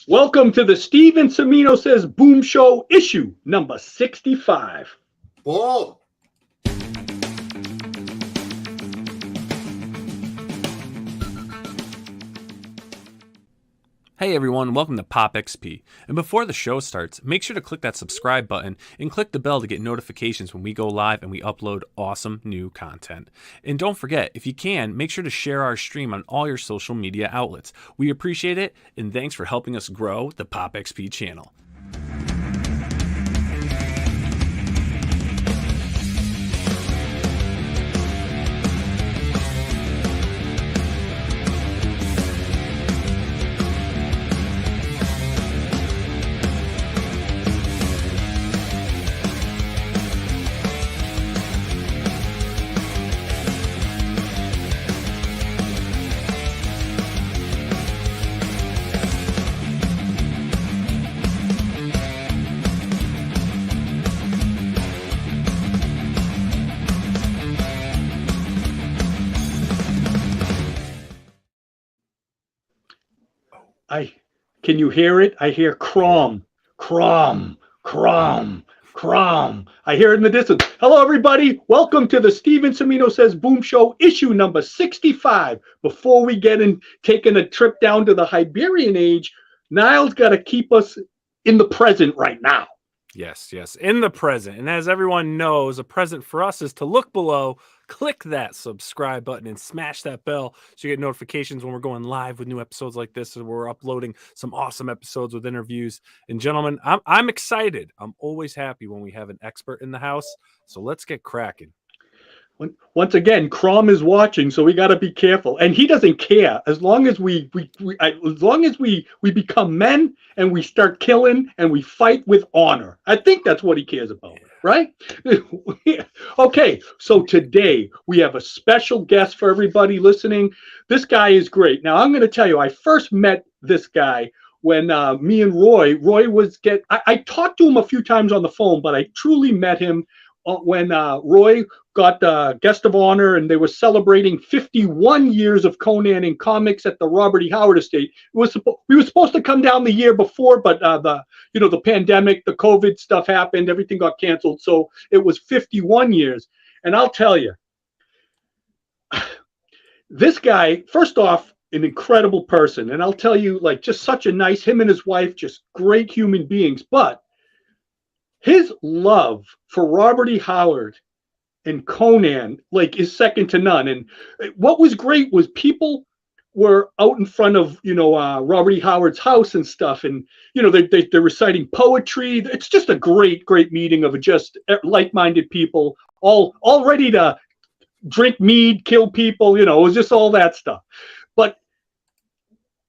Welcome to the Stephen Cimino Says Boom Show, issue number 65. Boom. Hey everyone, welcome to Pop XP. And before the show starts, make sure to click that subscribe button and click the bell to get notifications when we go live and we upload awesome new content. And don't forget, if you can, make sure to share our stream on all your social media outlets. We appreciate it, and thanks for helping us grow the Pop XP channel. Can you hear it? I hear crom, crom, crom, crom. I hear it in the distance. Hello, everybody. Welcome to the Stephen Cimino Says Boom Show, issue number 65. Before we get in, taking a trip down to the Hiberian Age, Niall's got to keep us in the present right now. Yes, in the present. And as everyone knows, a present for us is to look below, click that subscribe button, and smash that bell so you get notifications when we're going live with new episodes like this. And we're uploading some awesome episodes with interviews. And gentlemen, I'm excited. I'm always happy when we have an expert in the house. So let's get cracking. Once again, Crom is watching, so we got to be careful. And he doesn't care as long as we become men and we start killing and we fight with honor. I think that's what he cares about, right? Okay, so today we have a special guest for everybody listening. This guy is great. Now I'm going to tell you, I first met this guy when me and Roy I talked to him a few times on the phone, but I truly met him when Roy got guest of honor, and they were celebrating 51 years of Conan in comics at the Robert E. Howard estate. We were supposed to come down the year before, but the pandemic, the COVID stuff happened, everything got canceled, so it was 51 years. And I'll tell you, this guy, first off, an incredible person, and I'll tell you, like, just such a nice, him and his wife, just great human beings, but his love for Robert E. Howard and Conan, like, is second to none. And what was great was people were out in front of, Robert E. Howard's house and stuff. And, they're reciting poetry. It's just a great, great meeting of just like-minded people, all ready to drink mead, kill people. It was just all that stuff. But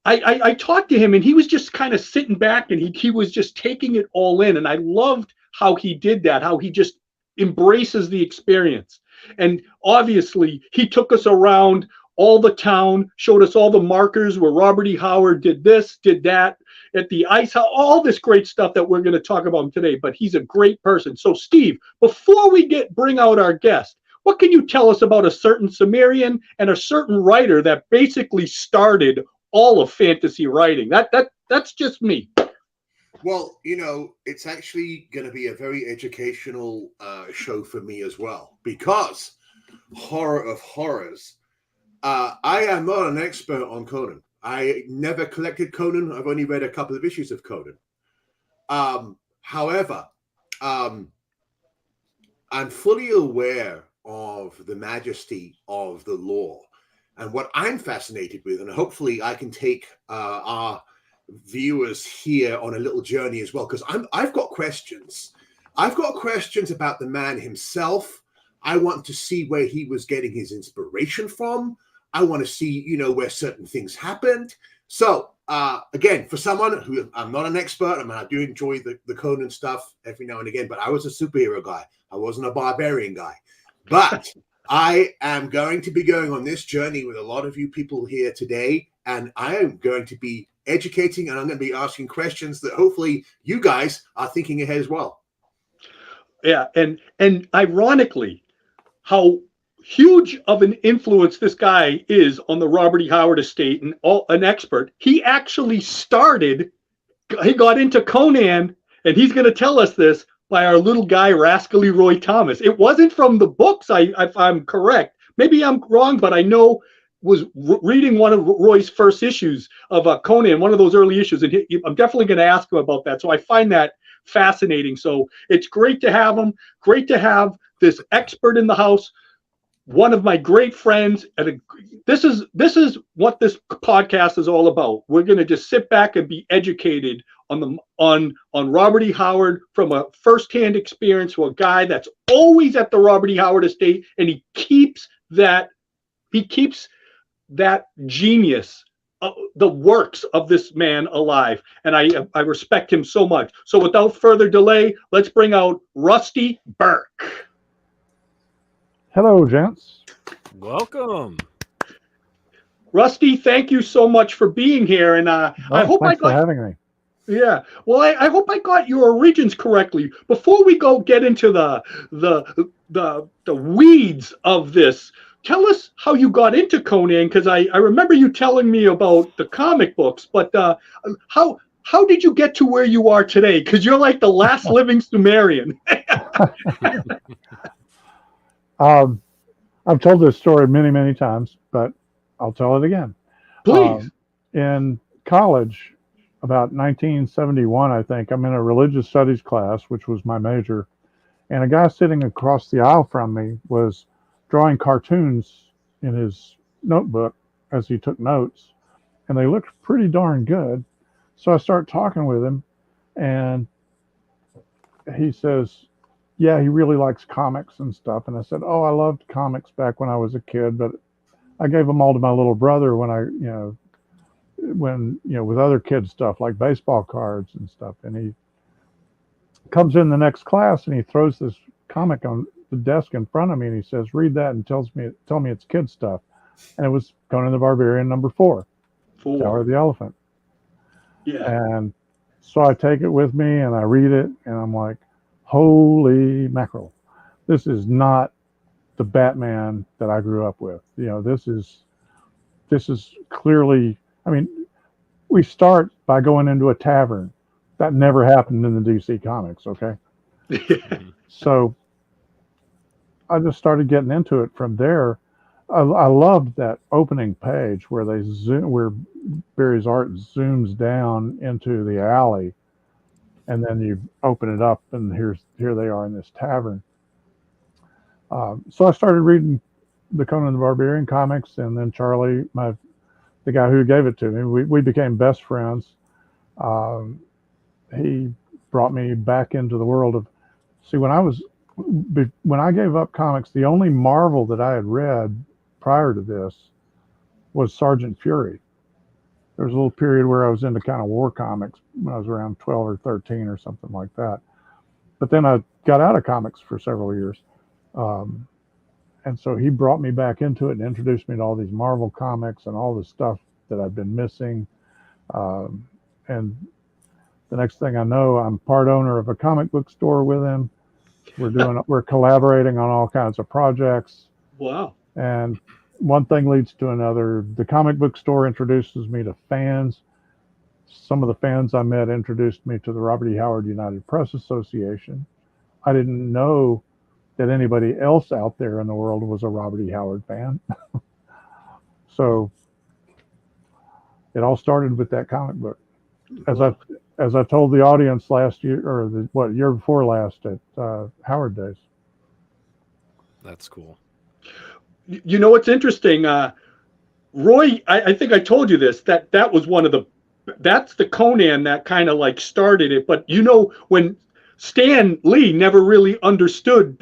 I talked to him, and he was just kind of sitting back, and he was just taking it all in. And I loved how he did that, how he just embraces the experience. And obviously he took us around all the town, showed us all the markers where Robert E. Howard did this, did that, at the ice house, all this great stuff that we're going to talk about today. But he's a great person. So Steve, before we bring out our guest, what can you tell us about a certain Cimmerian and a certain writer that basically started all of fantasy writing? That's just me. Well, it's actually going to be a very educational show for me as well, because horror of horrors, I am not an expert on Conan. I never collected Conan. I've only read a couple of issues of Conan. However, I'm fully aware of the majesty of the lore. And what I'm fascinated with, and hopefully I can take our viewers here on a little journey as well, because I've got questions. I've got questions about the man himself. I want to see where he was getting his inspiration from. I want to see, where certain things happened. So again, for someone who, I'm not an expert, I do enjoy the Conan stuff every now and again, but I was a superhero guy. I wasn't a barbarian guy. But I am going to be going on this journey with a lot of you people here today, and I am going to be educating, and I'm going to be asking questions that hopefully you guys are thinking ahead as well. Yeah, and ironically, how huge of an influence this guy is on the Robert E. Howard estate, and an expert. He actually started he got into Conan, and he's going to tell us this, by our little guy, Rascally Roy Thomas. It wasn't from the books, if I'm correct. Maybe I'm wrong, but I know was reading one of Roy's first issues of Conan, one of those early issues, and I'm definitely going to ask him about that. So I find that fascinating. So it's great to have him. Great to have this expert in the house. One of my great friends, and this is what this podcast is all about. We're going to just sit back and be educated on Robert E. Howard from a firsthand experience, to a guy that's always at the Robert E. Howard estate, and he keeps that genius, the works of this man alive, and I respect him so much. So without further delay, let's bring out Rusty Burke. Hello, gents. Welcome. Rusty, thank you so much for being here, and I hope thanks for having me. Yeah, well, I hope I got your origins correctly. Before we get into the weeds of this, tell us how you got into Conan, because I remember you telling me about the comic books, but how did you get to where you are today? Because you're like the last living Sumerian. I've told this story many, many times, but I'll tell it again. Please. In college, about 1971, I think, I'm in a religious studies class, which was my major, and a guy sitting across the aisle from me was drawing cartoons in his notebook as he took notes, and they looked pretty darn good. So I start talking with him, and he says, yeah, he really likes comics and stuff. And I said, oh, I loved comics back when I was a kid, but I gave them all to my little brother when with other kids stuff like baseball cards and stuff. And he comes in the next class and he throws this comic on the desk in front of me, and he says, read that and tell me it's kid stuff. And it was Conan the Barbarian #4, Tower of the Elephant. Yeah. And so I take it with me and I read it, and I'm like, holy mackerel, this is not the Batman that I grew up with. This is clearly, I mean, we start by going into a tavern. That never happened in the DC comics, okay? So I just started getting into it from there. I loved that opening page where where Barry's art zooms down into the alley, and then you open it up, and here they are in this tavern. So I started reading the Conan the Barbarian comics, and then Charlie, the guy who gave it to me, we became best friends. He brought me back into the world of, when I gave up comics, the only Marvel that I had read prior to this was Sergeant Fury. There was a little period where I was into kind of war comics when I was around 12 or 13 or something like that. But then I got out of comics for several years. And so he brought me back into it and introduced me to all these Marvel comics and all the stuff that I've been missing. And the next thing I know, I'm part owner of a comic book store with him. We're collaborating on all kinds of projects. Wow. And one thing leads to another. The comic book store introduces me to fans. Some of the fans I met introduced me to the Robert E. Howard United Press Association. I didn't know that anybody else out there in the world was a Robert E. Howard fan. So it all started with that comic book. As I told the audience last year, or year before last at Howard Days. That's cool. You know what's interesting? Roy, I think I told you this, that was that's the Conan that kind of like started it. But when Stan Lee never really understood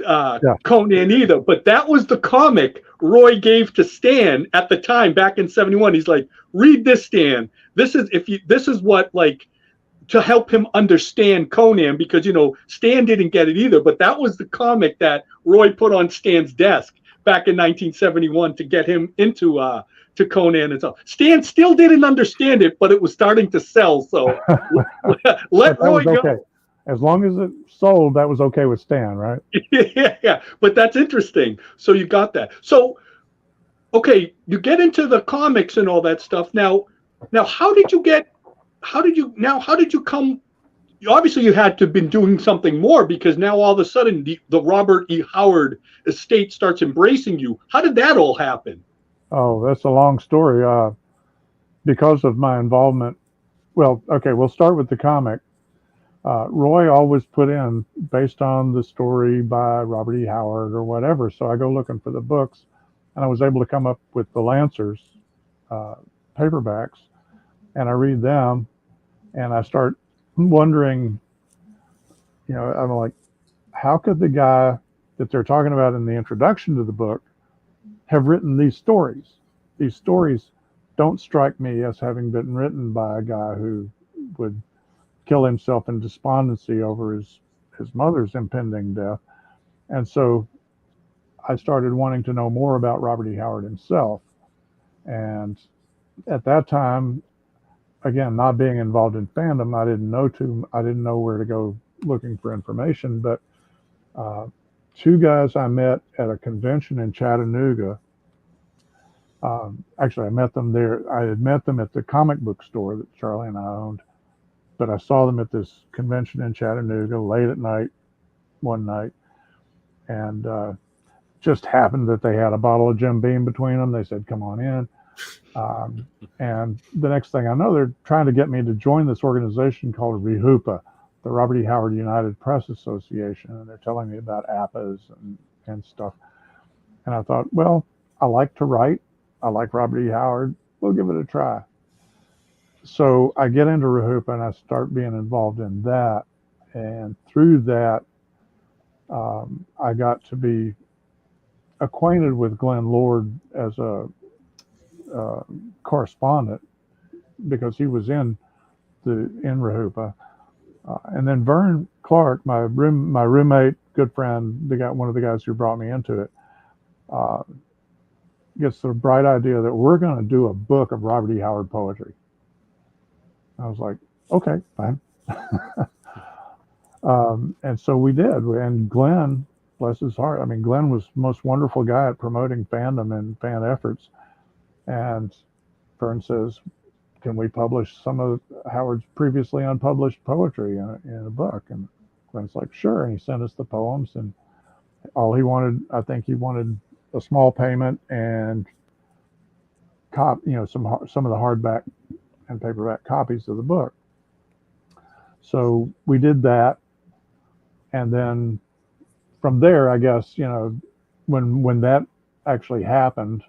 Conan either, but that was the comic Roy gave to Stan at the time back in 71. He's like, read this, Stan. This is what, like, to help him understand Conan, because Stan didn't get it either, but that was the comic that Roy put on Stan's desk back in 1971 to get him into to Conan and so. Stan still didn't understand it, but it was starting to sell. So let Roy go. Okay. As long as it sold, that was okay with Stan, right? Yeah. But that's interesting. So you got that. So, okay, you get into the comics and all that stuff. Now, how did you get how did you come? Obviously, you had to have been doing something more, because now all of a sudden the Robert E. Howard estate starts embracing you. How did that all happen? Oh, that's a long story. Because of my involvement, well, okay, we'll start with the comic. Roy always put in based on the story by Robert E. Howard or whatever. So I go looking for the books, and I was able to come up with the Lancers paperbacks, and I read them, and I start wondering, I'm like, how could the guy that they're talking about in the introduction to the book have written these stories? These stories don't strike me as having been written by a guy who would kill himself in despondency over his mother's impending death. And so I started wanting to know more about Robert E. Howard himself. And at that time, again, not being involved in fandom, I didn't know where to go looking for information. But two guys I met at a convention in Chattanooga. Actually, I met them there. I had met them at the comic book store that Charlie and I owned, but I saw them at this convention in Chattanooga late at night one night, and just happened that they had a bottle of Jim Beam between them. They said, "Come on in." And the next thing I know, they're trying to get me to join this organization called REHUPA, the Robert E. Howard United Press Association, and they're telling me about APAs and stuff. And I thought, well, I like to write. I like Robert E. Howard. We'll give it a try. So I get into REHUPA and I start being involved in that. And through that, I got to be acquainted with Glenn Lord as a correspondent, because he was in REHUPA. And then Vern Clark, my roommate, good friend, one of the guys who brought me into it, gets the bright idea that we're going to do a book of Robert E. Howard poetry. I was like, okay, fine. And so we did. And Glenn, bless his heart, I mean, Glenn was the most wonderful guy at promoting fandom and fan efforts. And Vern says, can we publish some of Howard's previously unpublished poetry in a book? And Glenn's like, sure. And he sent us the poems, and all he wanted, I think he wanted a small payment and some of the hardback and paperback copies of the book. So we did that. And then from there, I guess, when that actually happened,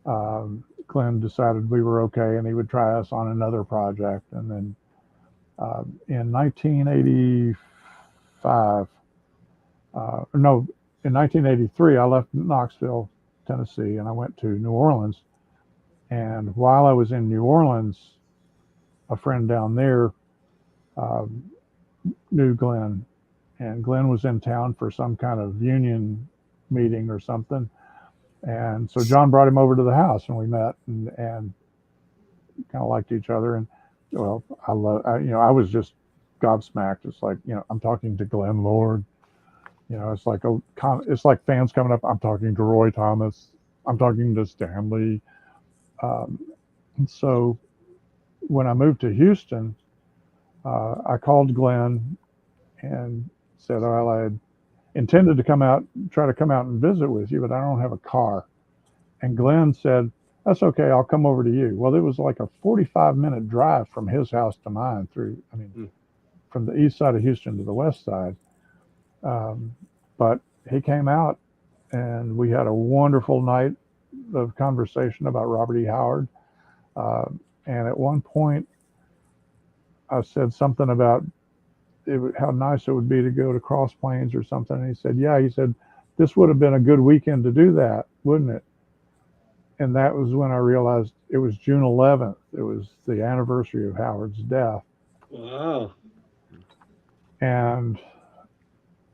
Glenn decided we were okay and he would try us on another project. And then in 1983, I left Knoxville, Tennessee, and I went to New Orleans. And while I was in New Orleans, a friend down there knew Glenn, and Glenn was in town for some kind of union meeting or something. And so John brought him over to the house, and we met and kind of liked each other. And well, I was just gobsmacked. It's like, I'm talking to Glenn Lord. It's like fans coming up. I'm talking to Roy Thomas. I'm talking to Stanley. And so when I moved to Houston, I called Glenn and said, well, I had intended to try to come out and visit with you, but I don't have a car. And Glenn said, that's okay, I'll come over to you. Well, it was like a 45-minute drive from his house to mine from the east side of Houston to the west side. But he came out and we had a wonderful night of conversation about Robert E. Howard. And at one point I said something about how nice it would be to go to Cross Plains or something. And he said, yeah, this would have been a good weekend to do that, wouldn't it? And that was when I realized it was June 11th. It was the anniversary of Howard's death. Wow. And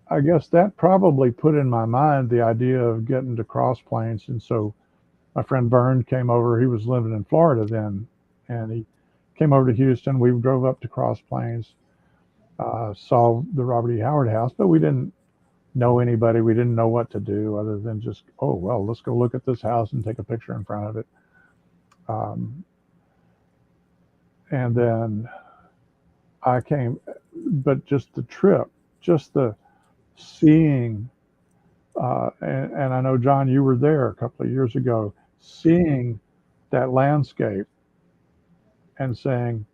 I guess that probably put in my mind the idea of getting to Cross Plains. And so my friend Vern came over. He was living in Florida then, and he came over to Houston. We drove up to Cross Plains, saw the Robert E. Howard house, but we didn't know anybody. We didn't know what to do other than just, oh, well, let's go look at this house and take a picture in front of it. And then I came, but just the trip, just the seeing, and I know, John, you were there a couple of years ago, seeing that landscape and saying,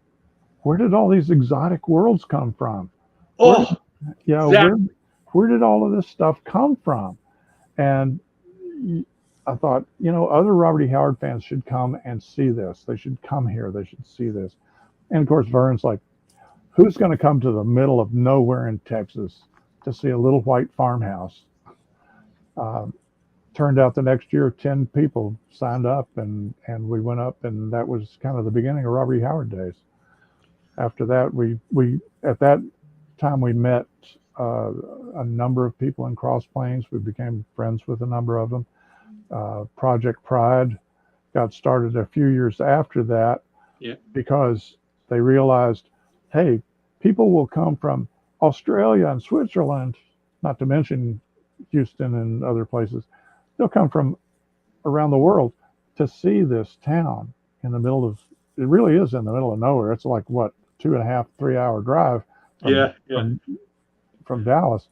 where did all these exotic worlds come from? Oh, Where did all of this stuff come from? And I thought, other Robert E. Howard fans should come and see this. They should come here. They should see this. And of course, Vern's like, who's going to come to the middle of nowhere in Texas to see a little white farmhouse? Turned out the next year, 10 people signed up, and we went up, and that was kind of the beginning of Robert E. Howard days. After that, we at that time we met a number of people in Cross Plains. We became friends with a number of them. Project Pride got started a few years after that, because they realized, hey, people will come from Australia and Switzerland, not to mention Houston and other places. They'll come from around the world to see this town in the middle of, it really is in the middle of nowhere. It's like, what, 2.5, 3 hour drive from Dallas.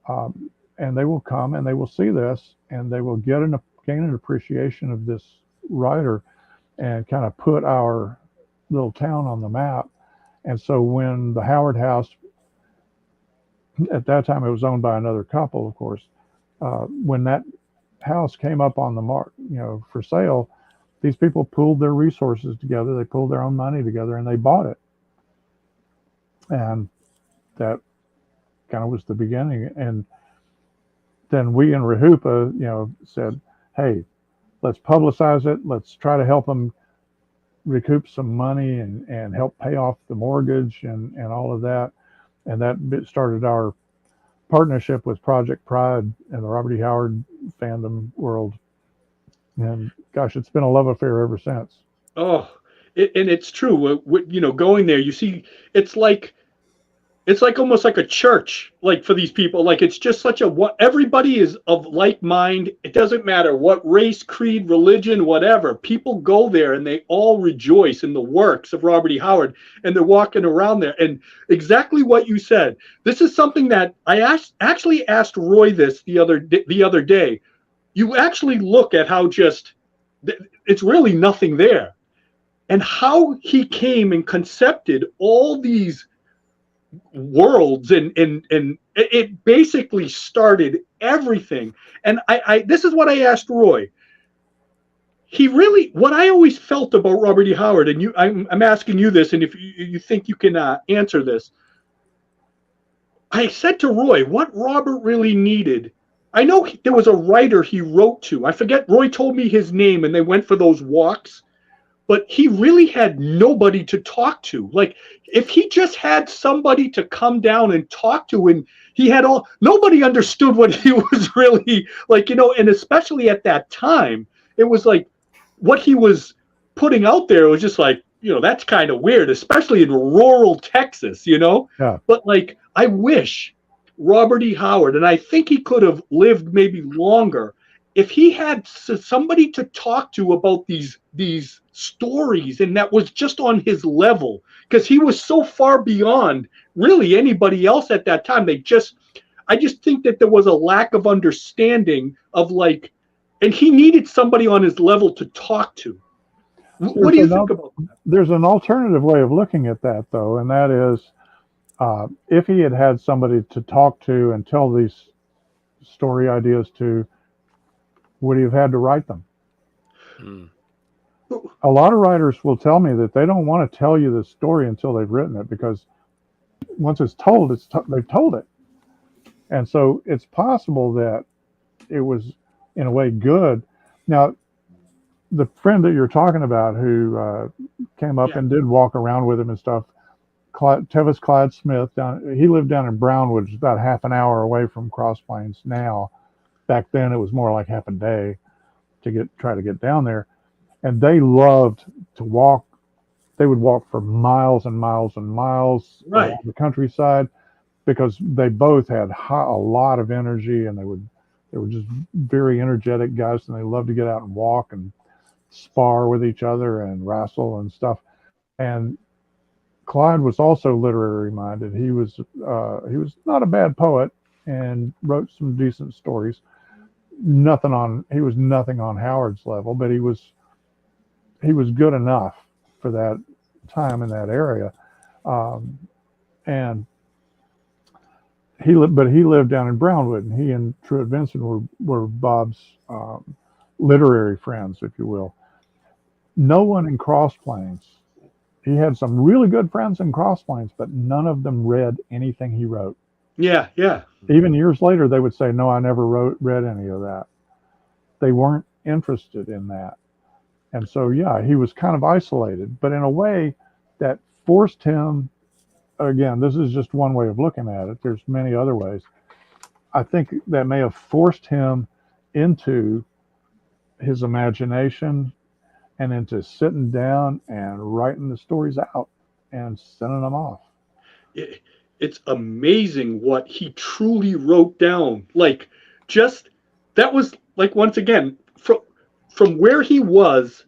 And they will come and they will see this, and they will gain an appreciation of this writer and kind of put our little town on the map. And so when the Howard House, at that time it was owned by another couple, of course, when that house came up on the mark, for sale, these people pooled their resources together. They pulled their own money together and they bought it. And that kind of was the beginning. And then we in Rehupa, said, hey, let's publicize it. Let's try to help them recoup some money and help pay off the mortgage and all of that. And that started our partnership with Project Pride and the Robert E. Howard fandom world. And gosh, it's been a love affair ever since. Oh, and it's true. Going there, you see, it's like almost like a church, like for these people. Like it's just everybody is of like mind. It doesn't matter what race, creed, religion, whatever. People go there and they all rejoice in the works of Robert E. Howard, and they're walking around there. And exactly what you said. This is something that I actually asked Roy this the other day. You actually look at how it's really nothing there, and how he came and concepted all these worlds, and it basically started everything. And I this is what I asked Roy. What I always felt about Robert E. Howard, and I'm asking you this, and if you think you can answer this, I said to Roy, what Robert really needed. I know there was a writer he wrote to. I forget. Roy told me his name, and they went for those walks. But he really had nobody to talk to. Like, if he just had somebody to come down and talk to, and nobody understood what he was really like, and especially at that time, it was like what he was putting out there was just like, that's kind of weird, especially in rural Texas, Yeah. But like, I wish Robert E. Howard, and I think he could have lived maybe longer, if he had somebody to talk to about these stories, and that was just on his level, because he was so far beyond really anybody else at that time. I just think that there was a lack of understanding of and he needed somebody on his level to talk to. What do you think about that? There's an alternative way of looking at that, though, and that is, if he had somebody to talk to and tell these story ideas to, would he have had to write them? A lot of writers will tell me that they don't want to tell you the story until they've written it, because once it's told, they've told it. And so it's possible that it was, in a way, good. Now, the friend that you're talking about who came up and did walk around with him and stuff, Tevis Clyde Smith, he lived down in Brownwood, which is about half an hour away from Cross Plains now. Back then, it was more like half a day to try to get down there. And they loved to walk. They would walk for miles and miles and miles along the countryside, because they both had a lot of energy, and they were just very energetic guys, and they loved to get out and walk and spar with each other and wrestle and stuff. And Clyde was also literary minded. He was not a bad poet and wrote some decent stories. He was nothing on Howard's level, but he was good enough for that time in that area. And he lived down in Brownwood, and he and Truett Vincent were Bob's literary friends, if you will. No one in Cross Plains. He had some really good friends in Cross Plains, but none of them read anything he wrote. Yeah, yeah. Even years later, they would say, "No, I never read any of that." They weren't interested in that. And so, yeah, he was kind of isolated, but in a way that forced him, again, this is just one way of looking at it. There's many other ways. I think that may have forced him into his imagination and into sitting down and writing the stories out and sending them off. It's amazing what he truly wrote down. Like, just, that was like, once again, from where he was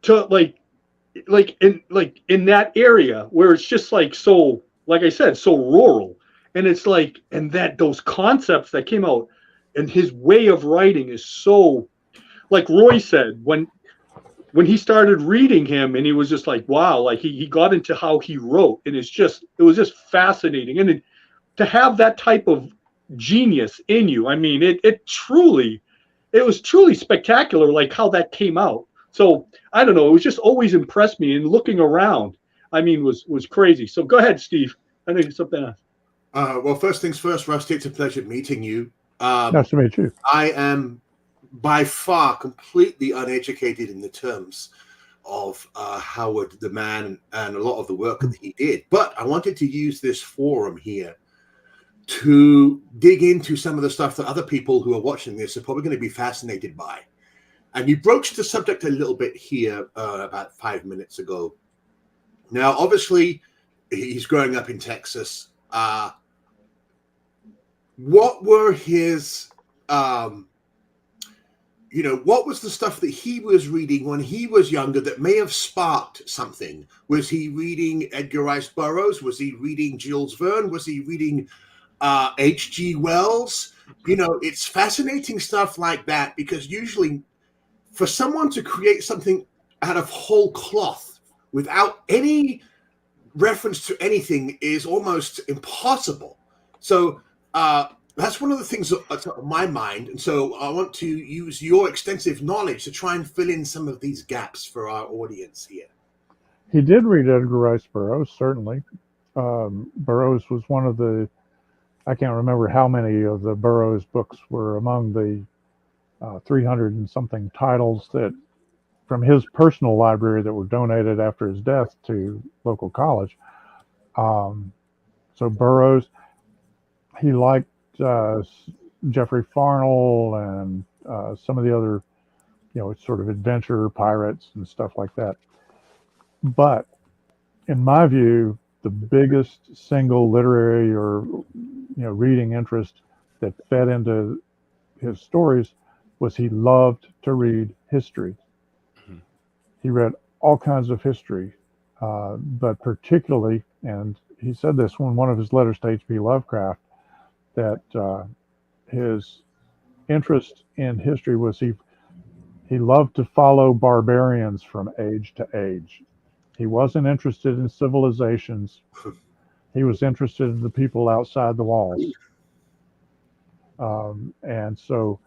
to like in that area where it's just like, so, like I said, so rural. And it's like, and that those concepts that came out, and his way of writing is so, like Roy said, when he started reading him, and he was just like, wow, like he got into how he wrote, and it was just fascinating. And to have that type of genius in you, I mean, it was truly spectacular, like how that came out. So I don't know, it was just always impressed me, and looking around, I mean, was crazy. So go ahead, Steve. I think it's something else. Well, first things first, Rusty, it's a pleasure meeting you. Nice to meet you. I am by far completely uneducated in the terms of Howard the man and a lot of the work that he did. But I wanted to use this forum here to dig into some of the stuff that other people who are watching this are probably going to be fascinated by. And you broached the subject a little bit here about 5 minutes ago. Now, obviously, he's growing up in Texas. What were his... what was the stuff that he was reading when he was younger that may have sparked something? Was he reading Edgar Rice Burroughs? Was he reading Jules Verne? Was he reading H.G. Wells? It's fascinating stuff like that, because usually for someone to create something out of whole cloth without any reference to anything is almost impossible. So, that's one of the things that's on my mind. And so I want to use your extensive knowledge to try and fill in some of these gaps for our audience here. He did read Edgar Rice Burroughs, certainly. Burroughs was one of the, I can't remember how many of the Burroughs books were among the 300 and something titles that from his personal library that were donated after his death to local college. So Burroughs, he liked Jeffrey Farnell and some of the other, sort of adventure pirates and stuff like that. But in my view, the biggest single literary or reading interest that fed into his stories was he loved to read history. Mm-hmm. He read all kinds of history, but particularly, and he said this in one of his letters to H.P. Lovecraft, that his interest in history was he loved to follow barbarians from age to age. He wasn't interested in civilizations. He was interested in the people outside the walls. And so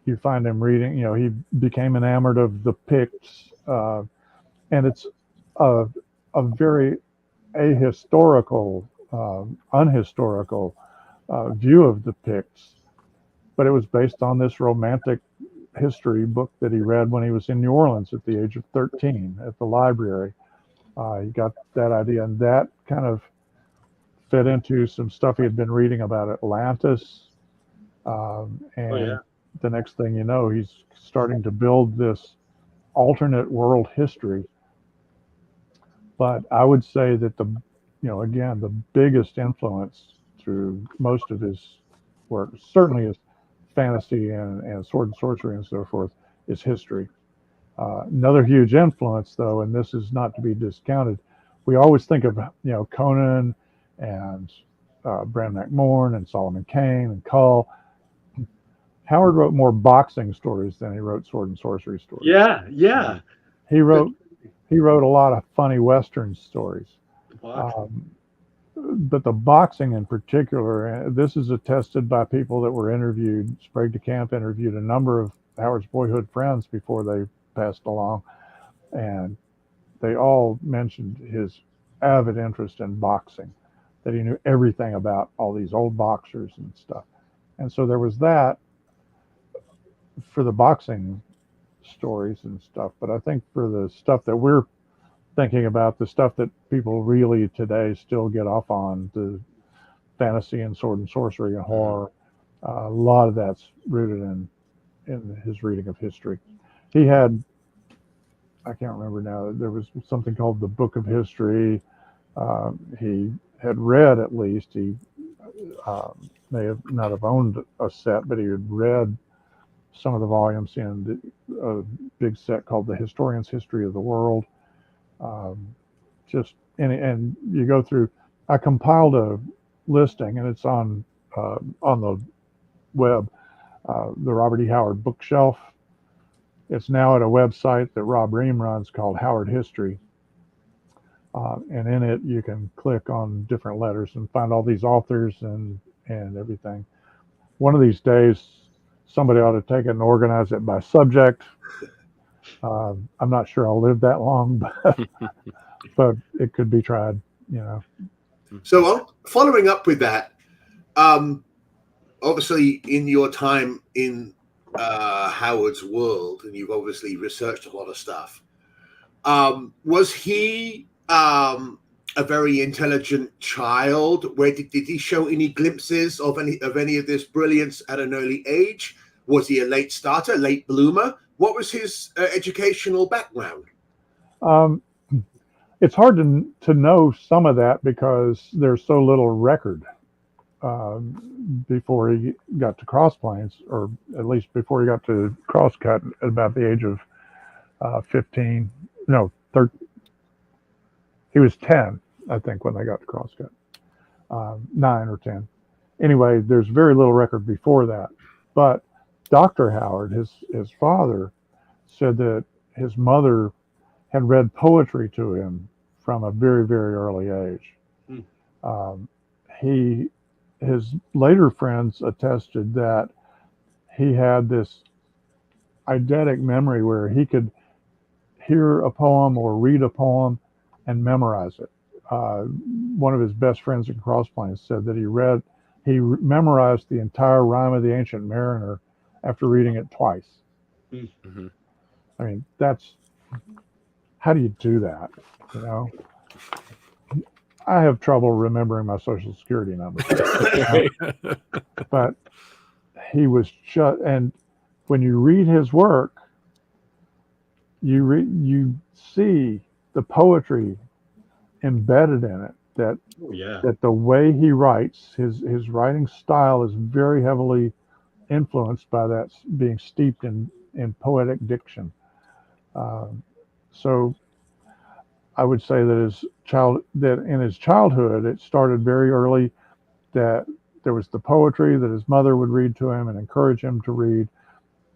you find him reading, he became enamored of the Picts. And it's a very ahistorical, unhistorical view of the Picts, but it was based on this romantic history book that he read when he was in New Orleans at the age of 13 at the library. He got that idea, and that kind of fed into some stuff he had been reading about Atlantis. The next thing you know, he's starting to build this alternate world history. But I would say that again, the biggest influence through most of his work, certainly his fantasy and sword and sorcery and so forth, is history. Another huge influence, though, and this is not to be discounted, we always think of, Conan and Bram McMorn and Solomon Kane and Cull. Howard wrote more boxing stories than he wrote sword and sorcery stories. Yeah, yeah. He wrote a lot of funny Western stories. But the boxing in particular, this is attested by people that were interviewed. Sprague de Camp interviewed a number of Howard's boyhood friends before they passed along, and they all mentioned his avid interest in boxing, that he knew everything about all these old boxers and stuff. And so there was that for the boxing stories and stuff. But I think for the stuff that we're thinking about, the stuff that people really today still get off on, the fantasy and sword and sorcery and horror, a lot of that's rooted in his reading of history. He had, I can't remember now, there was something called the Book of History. He had read, at least, he may have not have owned a set, but he had read some of the volumes in a big set called The Historian's History of the World. And you go through, I compiled a listing, and it's on the web, the Robert E. Howard bookshelf. It's now at a website that Rob Ream runs called Howard History. And in it, you can click on different letters and find all these authors and everything. One of these days, somebody ought to take it and organize it by subject. I'm not sure I'll live that long, but it could be tried, So following up with that, obviously in your time in Howard's world, and you've obviously researched a lot of stuff, was he a very intelligent child? Where did he show any glimpses of any of this brilliance at an early age? Was he a late starter, late bloomer? What was his educational background? It's hard to know some of that because there's so little record before he got to Cross Plains, or at least before he got to Crosscut at about the age of 13. No, 13. He was 10, I think, when they got to Crosscut. 9 or 10. Anyway, there's very little record before that. But Dr. Howard, his father, said that his mother had read poetry to him from a very, very early age. His later friends attested that he had this eidetic memory where he could hear a poem or read a poem and memorize it. One of his best friends in Cross Plains said that he memorized the entire Rime of the Ancient Mariner after reading it twice. Mm-hmm. I mean, how do you do that? I have trouble remembering my Social Security number. But he was and when you read his work, you see the poetry embedded in it, that the way he writes, his writing style is very heavily influenced by that, being steeped in poetic diction. So I would say that in his childhood, it started very early, that there was the poetry that his mother would read to him and encourage him to read.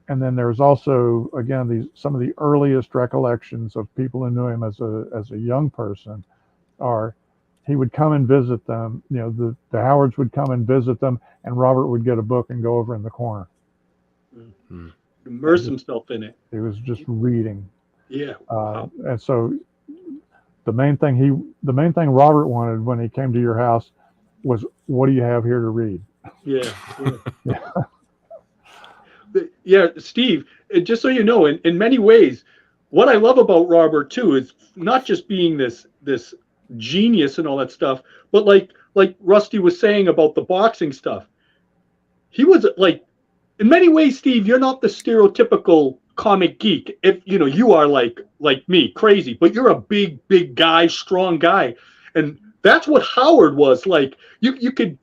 And then there's also, again, some of the earliest recollections of people who knew him as a young person are, he would come and visit them. The Howards would come and visit them, and Robert would get a book and go over in the corner. Mm-hmm. Immerse himself in it. He was just reading. Yeah. Wow. And so the main thing Robert wanted when he came to your house was, what do you have here to read? Yeah. Yeah, Steve, just so you know, in many ways, what I love about Robert too is not just being this genius and all that stuff, but like Rusty was saying about the boxing stuff. He was like, in many ways, Steve, you're not the stereotypical comic geek. If you are like me, crazy, but you're a big guy, strong guy, and that's what Howard was like. You could,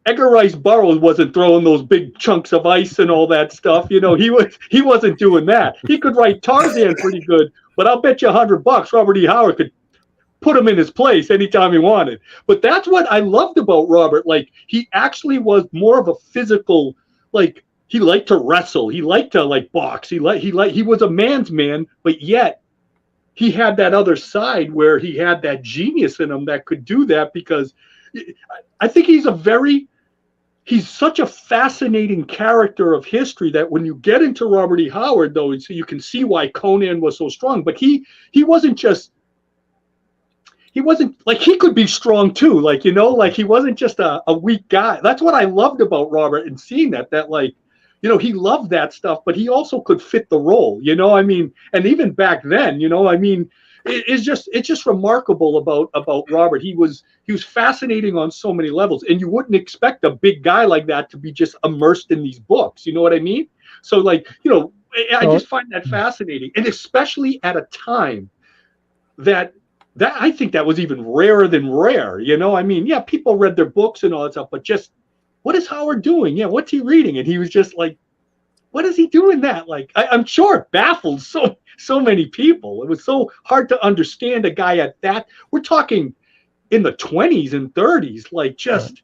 Edgar Rice Burroughs wasn't throwing those big chunks of ice and all that stuff. He wasn't doing that. He could write Tarzan pretty good, but I'll bet you $100 Robert E. Howard could put him in his place anytime he wanted. But that's what I loved about Robert. Like, he actually was more of a physical, like, he liked to wrestle. He liked to like box. He was a man's man, but yet he had that other side where he had that genius in him that could do that, because I think he's such a fascinating character of history that when you get into Robert E. Howard, though, so you can see why Conan was so strong. But he wasn't like, he could be strong too. Like, you know, like he wasn't just a weak guy. That's what I loved about Robert, and seeing that like, you know, he loved that stuff, but he also could fit the role, you know, I mean, and even back then, you know, I mean, it's just remarkable about Robert. He was fascinating on so many levels, and you wouldn't expect a big guy like that to be just immersed in these books. You know what I mean? So, like, you know, I just find that fascinating, and especially at a time that I think that was even rarer than rare. You know, I mean, yeah, people read their books and all that stuff, but just, what is Howard doing? Yeah, what's he reading? And he was just like, what is he doing that? Like, I'm sure it baffled so many people. It was so hard to understand a guy at that. We're talking in the 20s and 30s, like, just,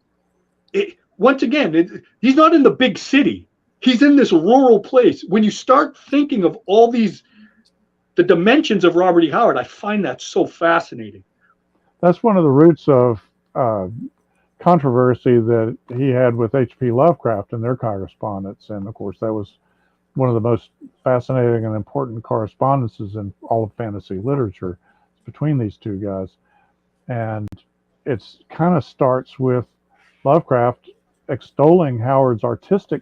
once again, he's not in the big city. He's in this rural place. When you start thinking of all the dimensions of Robert E. Howard, I find that so fascinating. That's one of the roots of controversy that he had with H.P. Lovecraft and their correspondence. And of course, that was one of the most fascinating and important correspondences in all of fantasy literature between these two guys. And it's kind of starts with Lovecraft extolling Howard's artistic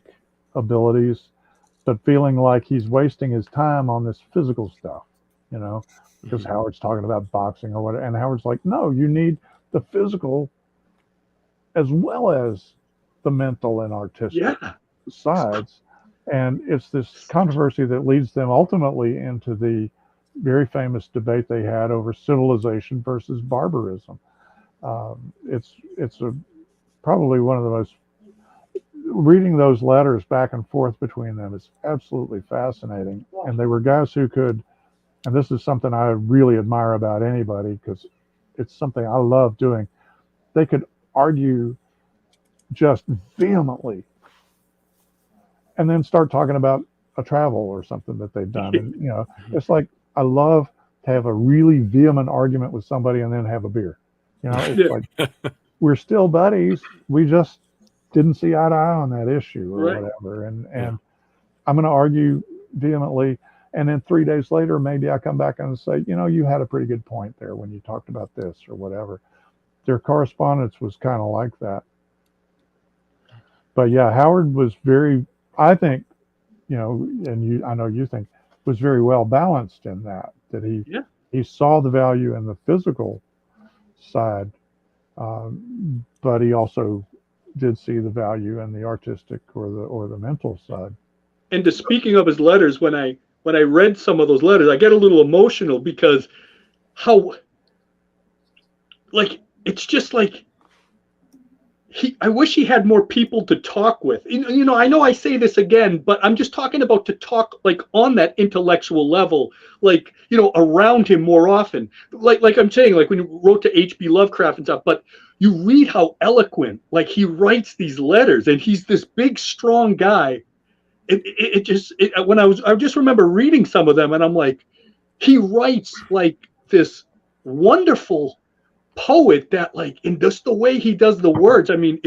abilities, but feeling like he's wasting his time on this physical stuff, you know, because Howard's talking about boxing or whatever. And Howard's like, no, you need the physical as well as the mental and artistic sides. And it's this controversy that leads them ultimately into the very famous debate they had over civilization versus barbarism. It's probably one of the most, reading those letters back and forth between them is absolutely fascinating. And they were guys who could, and this is something I really admire about anybody, because it's something I love doing. They could argue just vehemently and then start talking about a travel or something that they've done. And, you know, it's like, I love to have a really vehement argument with somebody and then have a beer. You know, it's like, we're still buddies. We just didn't see eye to eye on that issue or whatever. And I'm going to argue vehemently. And then 3 days later, maybe I come back and say, you know, you had a pretty good point there when you talked about this or whatever. Their correspondence was kind of like that. But yeah, Howard was very, I think, you know, and I know you think, was very well balanced in that he saw the value in the physical side, but he also did see the value in the artistic or the mental side. And to speaking of his letters, when I read some of those letters, I get a little emotional, because how, like, it's just like, I wish he had more people to talk with. You know, I know I say this again, but I'm just talking about to talk like on that intellectual level, like, you know, around him more often. Like I'm saying, like when you wrote to H.P. Lovecraft and stuff, but you read how eloquent, like he writes these letters, and he's this big, strong guy. When I just remember reading some of them, and I'm like, he writes like this wonderful poet that, like, in just the way he does the words. I mean,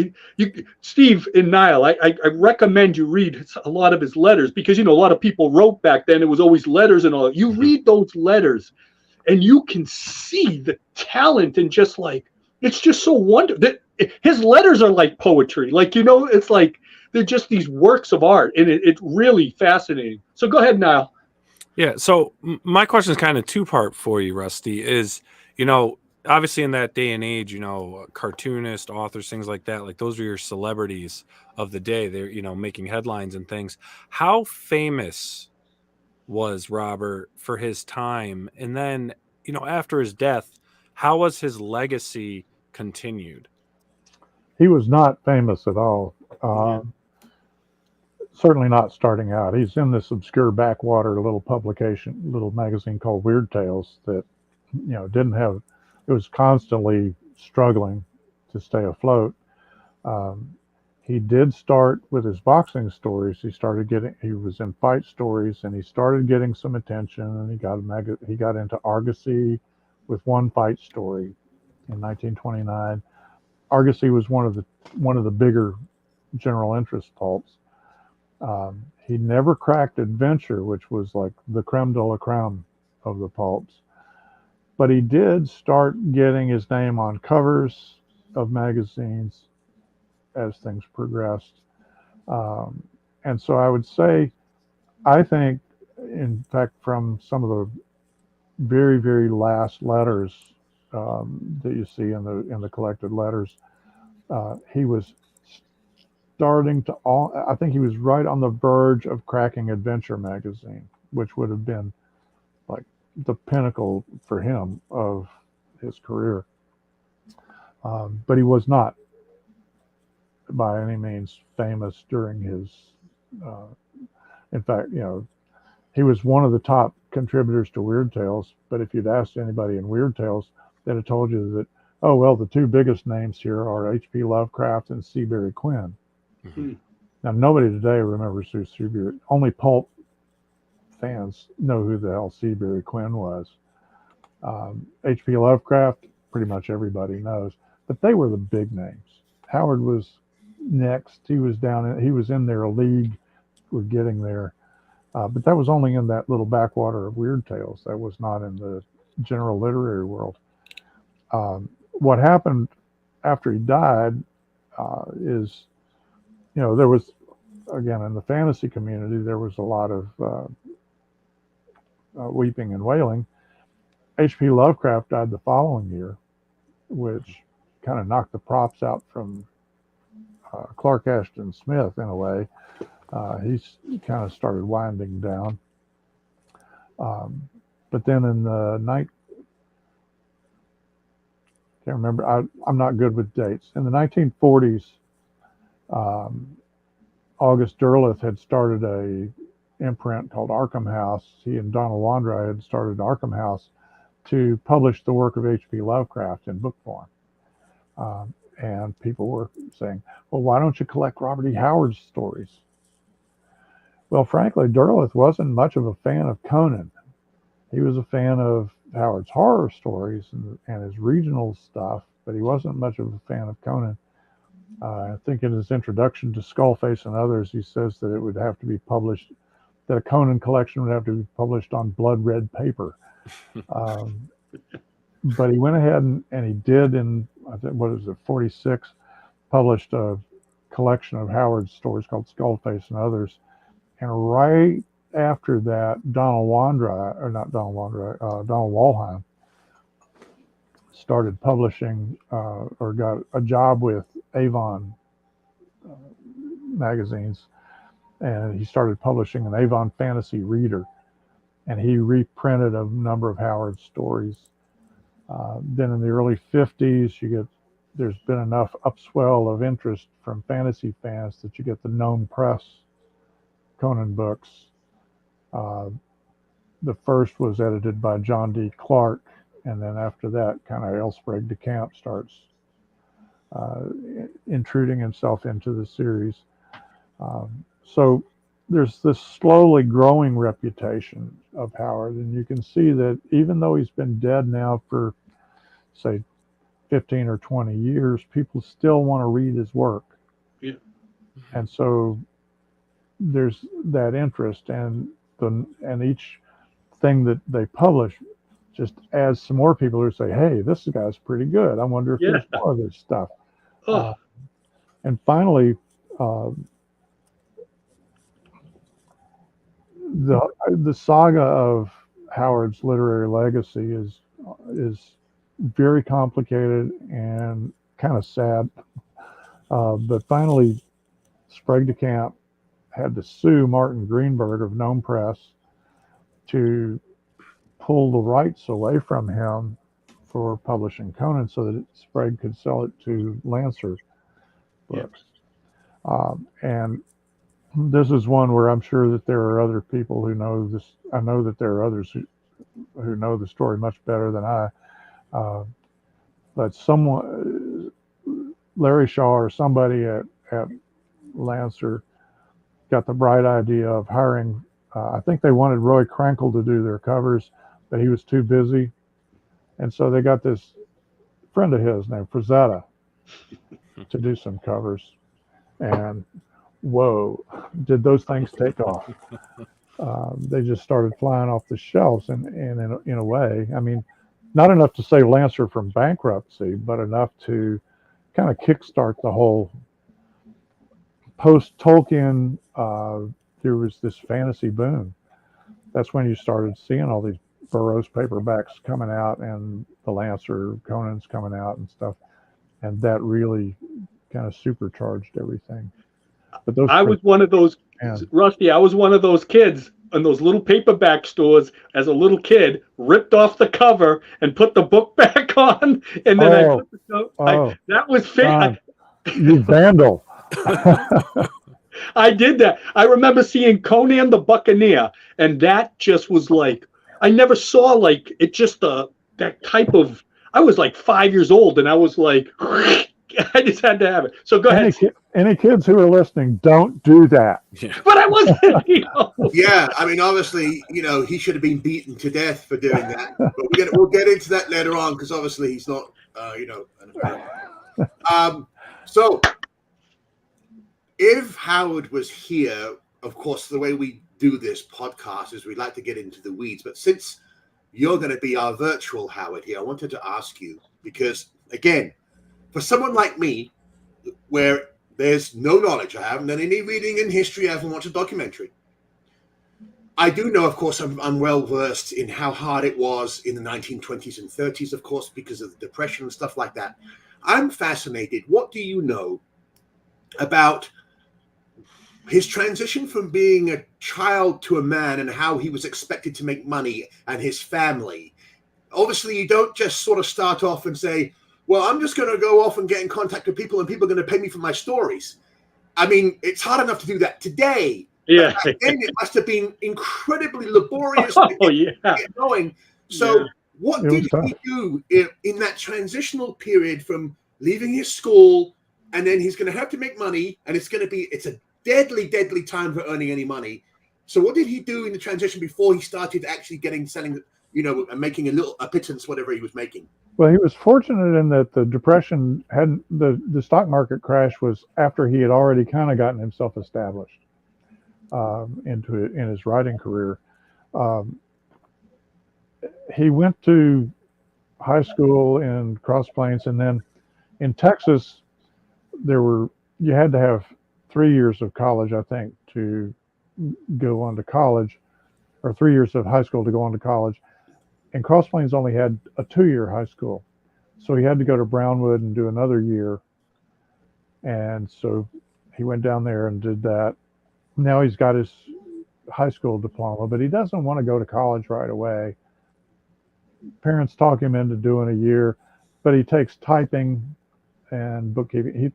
Steve and Niall, I recommend you read a lot of his letters, because, you know, a lot of people wrote back then. It was always letters and all that. You read those letters and you can see the talent, and just like, it's just so wonderful that his letters are like poetry. Like, you know, it's like, they're just these works of art, and it's really fascinating. So go ahead, Niall. Yeah. So my question is kind of two-part for you, Rusty, is, you know, obviously in that day and age, you know, cartoonists, authors, things like that, like those are your celebrities of the day. They're, you know, making headlines and things. How famous was Robert for his time? And then, you know, after his death, how was his legacy continued? He was not famous at all. Certainly not starting out. He's in this obscure backwater little magazine called Weird Tales that, you know, didn't have it was constantly struggling to stay afloat. Um, he did start with his boxing stories. He was in fight stories, and he started getting some attention. And he got into Argosy with one fight story in 1929. Argosy was one of the bigger general interest pulps. He never cracked Adventure, which was like the creme de la creme of the pulps. But he did start getting his name on covers of magazines as things progressed. Um, and so I would say, I think, in fact, from some of the very, very last letters that you see in the collected letters, he was starting to I think he was right on the verge of cracking Adventure magazine, which would have been like the pinnacle for him of his career. But he was not by any means famous during his, in fact, he was one of the top contributors to Weird Tales, but if you'd asked anybody in Weird Tales, they'd have told you that, oh, well, the two biggest names here are H.P. Lovecraft and Seabury Quinn. Mhm. Now, nobody today remembers who Seabury, only pulp fans know who the hell Seabury Quinn was. H.P. Lovecraft, pretty much everybody knows, but they were the big names. Howard was next. He was in their league. We're getting there. But that was only in that little backwater of Weird Tales. That was not in the general literary world. What happened after he died is, there was, again, in the fantasy community, there was a lot of weeping and wailing. H.P. Lovecraft died the following year, which kind of knocked the props out from Clark Ashton Smith in a way. He's kind of started winding down. But then in the can't remember, I'm not good with dates. In the 1940s, August Derleth had started a imprint called Arkham House. He and Donald Wandrei had started Arkham House to publish the work of H.P. Lovecraft in book form. And people were saying, well, why don't you collect Robert E. Howard's stories? Well, frankly, Derleth wasn't much of a fan of Conan. He was a fan of Howard's horror stories and his regional stuff, but he wasn't much of a fan of Conan. I think in his introduction to Skullface and others, he says that it would have to be published, that a Conan collection would have to be published on blood red paper. But he went ahead and he did in, I think, 46, published a collection of Howard's stories called Skullface and others. And right after that, Donald Wollheim started publishing or got a job with Avon magazines, and he started publishing an Avon Fantasy Reader, and he reprinted a number of Howard's stories. Then in the early 50s, there's been enough upswell of interest from fantasy fans that you get the Gnome Press Conan books. The first was edited by John D. Clark, and then after that, kind of L. Sprague de Camp starts intruding himself into the series. So there's this slowly growing reputation of Howard, and you can see that even though he's been dead now for, say, 15 or 20 years, people still want to read his work. Yeah. And so there's that interest, and each thing that they publish just adds some more people who say, hey, this guy's pretty good. I wonder if there's more of this stuff. Oh. And finally, the saga of Howard's literary legacy is very complicated and kind of sad. But finally, Sprague de Camp had to sue Martin Greenberg of Gnome Press to pull the rights away from him for publishing Conan so that Sprague could sell it to Lancer Books. And this is one where I'm sure that there are other people who know this. I know that there are others who know the story much better than I. but someone, Larry Shaw or somebody at Lancer, got the bright idea of hiring. I think they wanted Roy Krankel to do their covers, but he was too busy, and so they got this friend of his named Frazetta to do some covers. And whoa, did those things take off? They just started flying off the shelves, and in a way, I mean, not enough to save Lancer from bankruptcy, but enough to kind of kickstart the whole post-Tolkien. There was this fantasy boom. That's when you started seeing all these Burroughs paperbacks coming out, and the Lancer Conan's coming out and stuff, and that really kind of supercharged everything. But those I was one of those, Rusty, I was one of those kids in those little paperback stores as a little kid, ripped off the cover and put the book back on. And then that was you vandal. I did that. I remember seeing Conan the Buccaneer, and that just was like, I never saw like it just that type of, I was like 5 years old and I was like, I just had to have it. So go ahead. Any kids who are listening, don't do that. Yeah. But I wasn't. Yeah, I mean, obviously, he should have been beaten to death for doing that. But we'll get into that later on because obviously he's not, So, if Howard was here, of course, the way we do this podcast is we like to get into the weeds. But since you're going to be our virtual Howard here, I wanted to ask you because, again, for someone like me, where there's no knowledge, I haven't done any reading in history, I haven't watched a documentary. I do know, of course, I'm well versed in how hard it was in the 1920s and 30s, of course, because of the Depression and stuff like that. I'm fascinated. What do you know about his transition from being a child to a man and how he was expected to make money and his family? Obviously, you don't just sort of start off and say, well, I'm just going to go off and get in contact with people and people are going to pay me for my stories. I mean, it's hard enough to do that today. Yeah. Back then it must have been incredibly laborious to get going. So what did he do in that transitional period from leaving his school and then he's going to have to make money and it's a deadly, deadly time for earning any money. So what did he do in the transition before he started actually selling, and making a pittance, whatever he was making? Well, he was fortunate in that the Depression the stock market crash was after he had already kind of gotten himself established in his writing career. He went to high school in Cross Plains, and then in Texas, you had to have 3 years of college, I think, to go on to college, or 3 years of high school to go on to college. And Cross Plains only had a 2-year high school. So he had to go to Brownwood and do another year. And so he went down there and did that. Now he's got his high school diploma, but he doesn't want to go to college right away. Parents talk him into doing a year, but he takes typing and bookkeeping.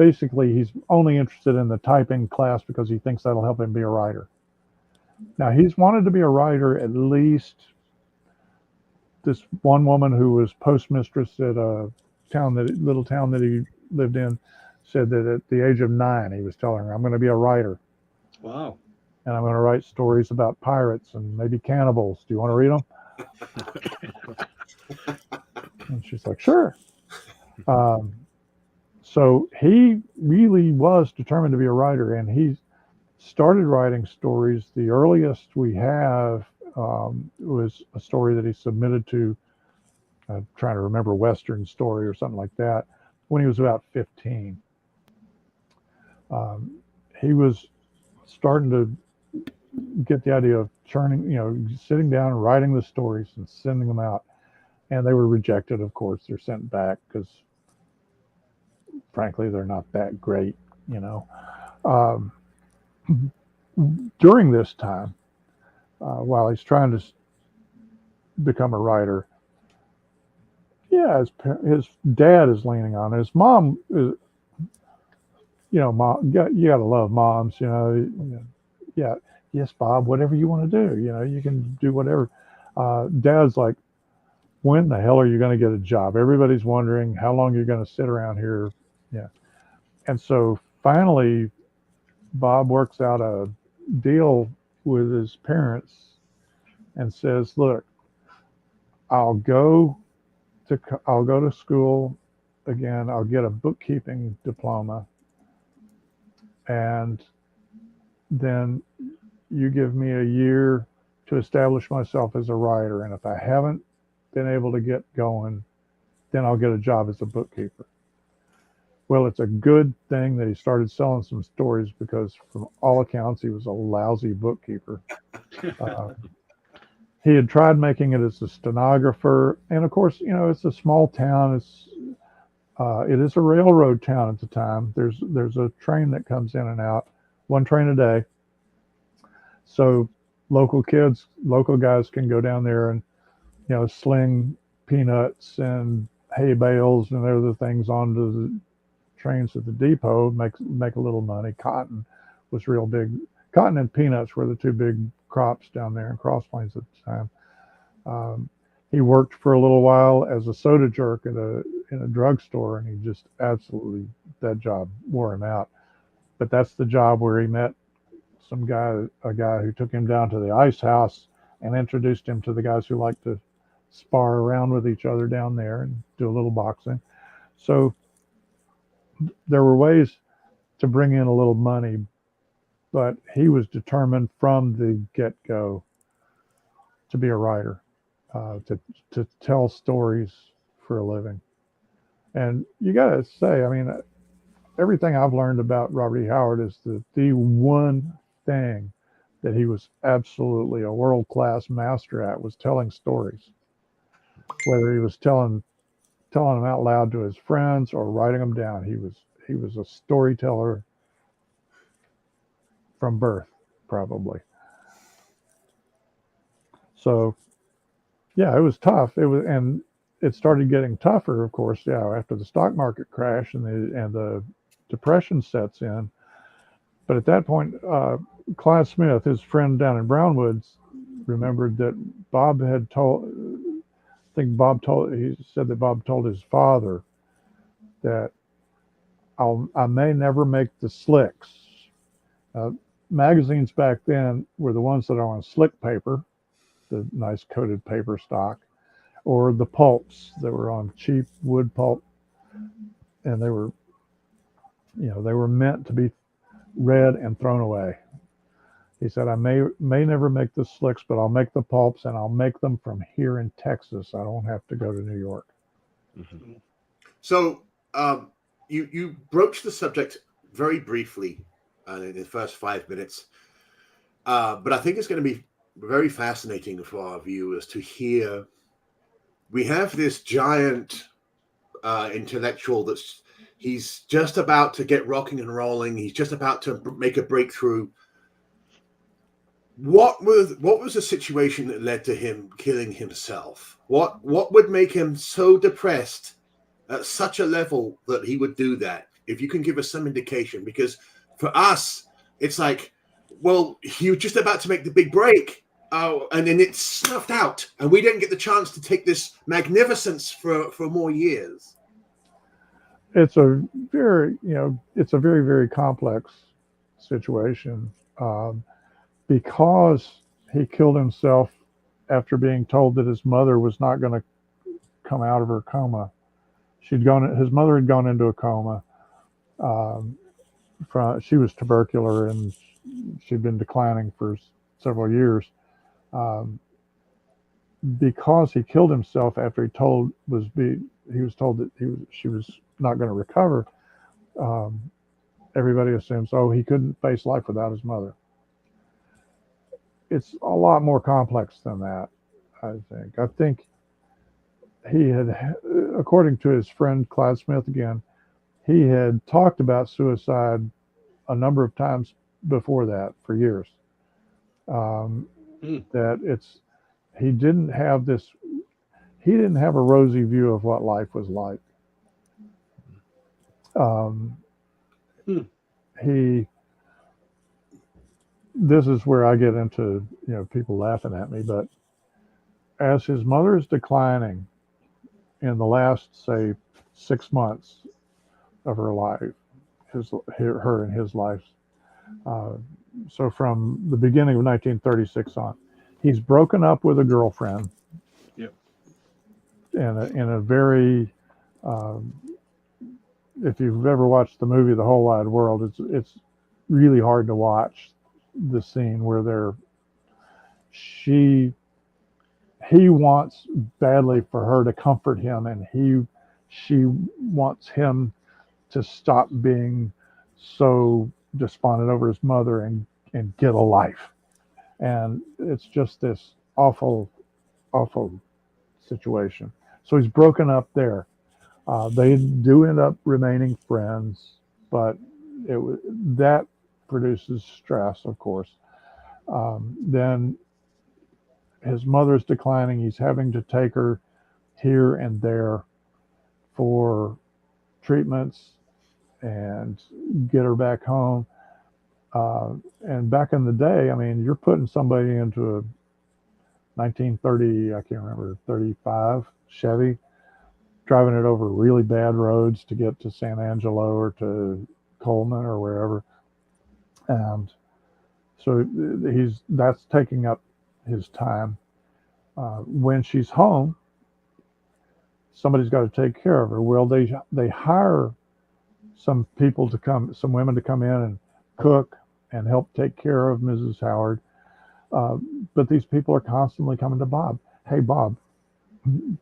He's only interested in the typing class because he thinks that'll help him be a writer. Now, he's wanted to be a writer at least. This one woman who was postmistress at a little town that he lived in said that at the age of 9, he was telling her, I'm going to be a writer. Wow. And I'm going to write stories about pirates and maybe cannibals. Do you want to read them? And she's like, sure. So he really was determined to be a writer, and he started writing stories. The earliest we have was a story that he submitted to, trying to remember, Western Story or something like that, when he was about 15. He was starting to get the idea of sitting down and writing the stories and sending them out. And they were rejected, of course. They're sent back because, frankly, they're not that great, During this time, while he's trying to become a writer, his dad is leaning on it. His mom is, mom, you gotta love moms, yeah, yes, Bob, whatever you want to do, you can do whatever. Dad's like, when the hell are you going to get a job? Everybody's wondering how long you're going to sit around here. Yeah. And so finally, Bob works out a deal with his parents and says, look, I'll go to school again. I'll get a bookkeeping diploma, and then you give me a year to establish myself as a writer. And if I haven't been able to get going, then I'll get a job as a bookkeeper. Well, it's a good thing that he started selling some stories, because from all accounts, he was a lousy bookkeeper. He had tried making it as a stenographer. And of course, it's a small town. It is a railroad town at the time. There's a train that comes in and out, one train a day. So local guys can go down there and, sling peanuts and hay bales and other things onto the trains at the depot, make a little money. Cotton was real big. Cotton and peanuts were the two big crops down there in Cross Plains at the time. He worked for a little while as a soda jerk in a drugstore, and he just that job wore him out. But that's the job where he met a guy who took him down to the ice house and introduced him to the guys who like to spar around with each other down there and do a little boxing. So there were ways to bring in a little money, but he was determined from the get-go to be a writer, to tell stories for a living. And you got to say, everything I've learned about Robert E. Howard is the one thing that he was absolutely a world-class master at was telling stories. Whether he was telling them out loud to his friends or writing them down, he was a storyteller from birth, probably. So, yeah, it was tough. And it started getting tougher, of course, after the stock market crash and the depression sets in. But at that point, Clyde Smith, his friend down in Brownwoods, remembered that he said that Bob told his father that I may never make the slicks. Magazines back then were the ones that are on slick paper, the nice coated paper stock, or the pulps that were on cheap wood pulp, and they were meant to be read and thrown away. He said, I may never make the slicks, but I'll make the pulps, and I'll make them from here in Texas. I don't have to go to New York. Mm-hmm. So you broached the subject very briefly in the first 5 minutes, but I think it's going to be very fascinating for our viewers to hear. We have this giant intellectual he's just about to get rocking and rolling. He's just about to make a breakthrough. What was the situation that led to him killing himself? What would make him so depressed at such a level that he would do that? If you can give us some indication, because for us, it's like, well, he was just about to make the big break. And then it snuffed out, and we didn't get the chance to take this magnificence for more years. It's a very, very complex situation, because he killed himself after being told that his mother was not going to come out of her coma. His mother had gone into a coma. She was tubercular, and she'd been declining for several years. Because he killed himself after he was told that she was not going to recover. Everybody assumes, he couldn't face life without his mother. It's a lot more complex than that, I think. I think he had, according to his friend Clyde Smith again, he had talked about suicide a number of times before that for years. That he didn't have a rosy view of what life was like. This is where I get into, people laughing at me, but as his mother is declining in the last, say, 6 months of her life, her and his life. So from the beginning of 1936 on, he's broken up with a girlfriend. Yep. In a very, if you've ever watched the movie The Whole Wide World, it's really hard to watch the scene where he wants badly for her to comfort him, and she wants him to stop being so despondent over his mother and get a life. And it's just this awful situation. So he's broken up there. They do end up remaining friends, but that produces stress, of course. Then his mother's declining. He's having to take her here and there for treatments and get her back home. And back in the day, I mean, you're putting somebody into a 1930, I can't remember, 35 Chevy, driving it over really bad roads to get to San Angelo or to Coleman or wherever. And so that's taking up his time. When she's home, somebody's got to take care of her. Well, they hire some women to come in and cook and help take care of Mrs. Howard. But these people are constantly coming to Bob. Hey, Bob,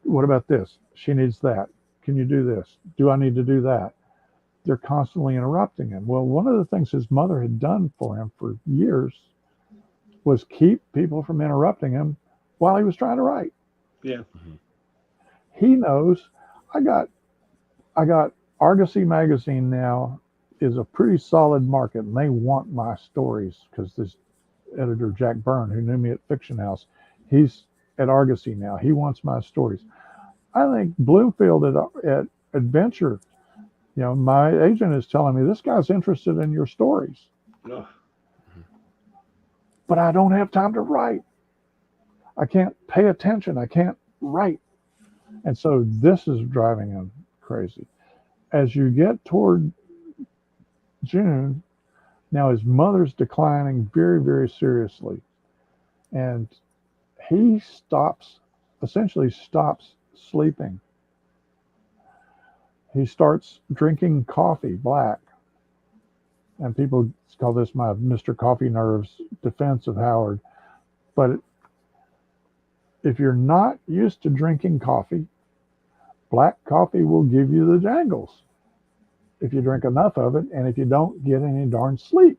what about this? She needs that. Can you do this? Do I need to do that? They're constantly interrupting him. Well, one of the things his mother had done for him for years was keep people from interrupting him while he was trying to write. Yeah. Mm-hmm. He knows I got Argosy magazine now is a pretty solid market, and they want my stories because this editor, Jack Byrne, who knew me at Fiction House, he's at Argosy now. He wants my stories. I think Bloomfield at Adventure, my agent is telling me this guy's interested in your stories. Ugh. But I don't have time to write. I can't pay attention. I can't write. And so this is driving him crazy. As you get toward June, now his mother's declining very, very seriously. And he essentially stops sleeping. He starts drinking coffee, black. And people call this my Mr. Coffee Nerves defense of Howard. But if you're not used to drinking coffee, black coffee will give you the jangles if you drink enough of it and if you don't get any darn sleep.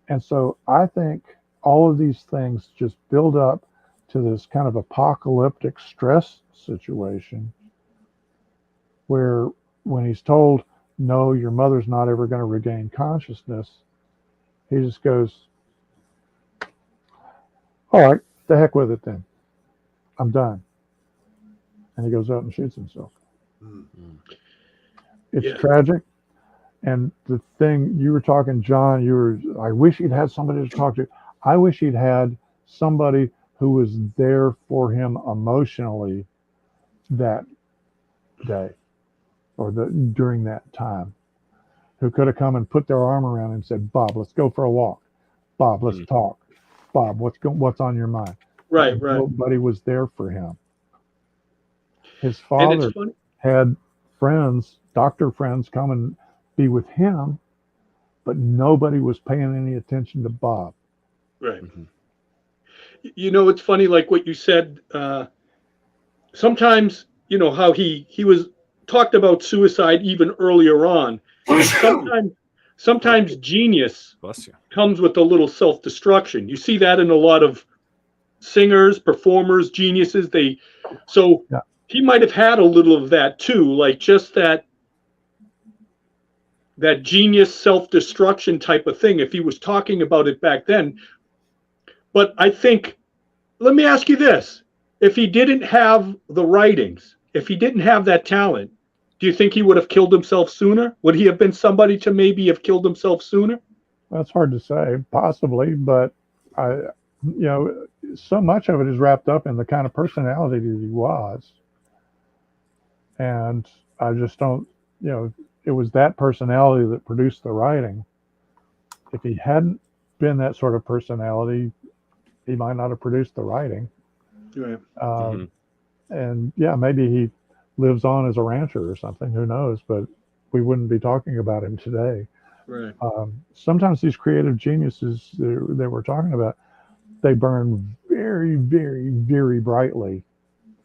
And so I think all of these things just build up to this kind of apocalyptic stress situation where when he's told, no, your mother's not ever going to regain consciousness, he just goes, all right, the heck with it then. I'm done. And he goes out and shoots himself. Mm-hmm. It's tragic. And the thing you were talking, John, I wish he'd had somebody to talk to. I wish he'd had somebody who was there for him emotionally that day or during that time, who could have come and put their arm around him and said, Bob, let's go for a walk. Bob, let's talk. Bob, what's on your mind? Right. Nobody was there for him. His father had friends, doctor friends, come and be with him, but nobody was paying any attention to Bob. Right. Mm-hmm. It's funny, like what you said. Sometimes, how he was talked about suicide even earlier on. Sometimes genius comes with a little self-destruction. You see that in a lot of singers, performers, geniuses. He might have had a little of that too, like just that genius self-destruction type of thing, if he was talking about it back then. But I think, let me ask you this. If he didn't have the writings, if he didn't have that talent, do you think he would have killed himself sooner? Would he have been somebody to maybe have killed himself sooner? That's hard to say, possibly, but so much of it is wrapped up in the kind of personality that he was. And I just don't, it was that personality that produced the writing. If he hadn't been that sort of personality, he might not have produced the writing. Right. And yeah, maybe he lives on as a rancher or something, who knows, but we wouldn't be talking about him today. Right. Sometimes these creative geniuses that we're talking about, they burn very, very, very brightly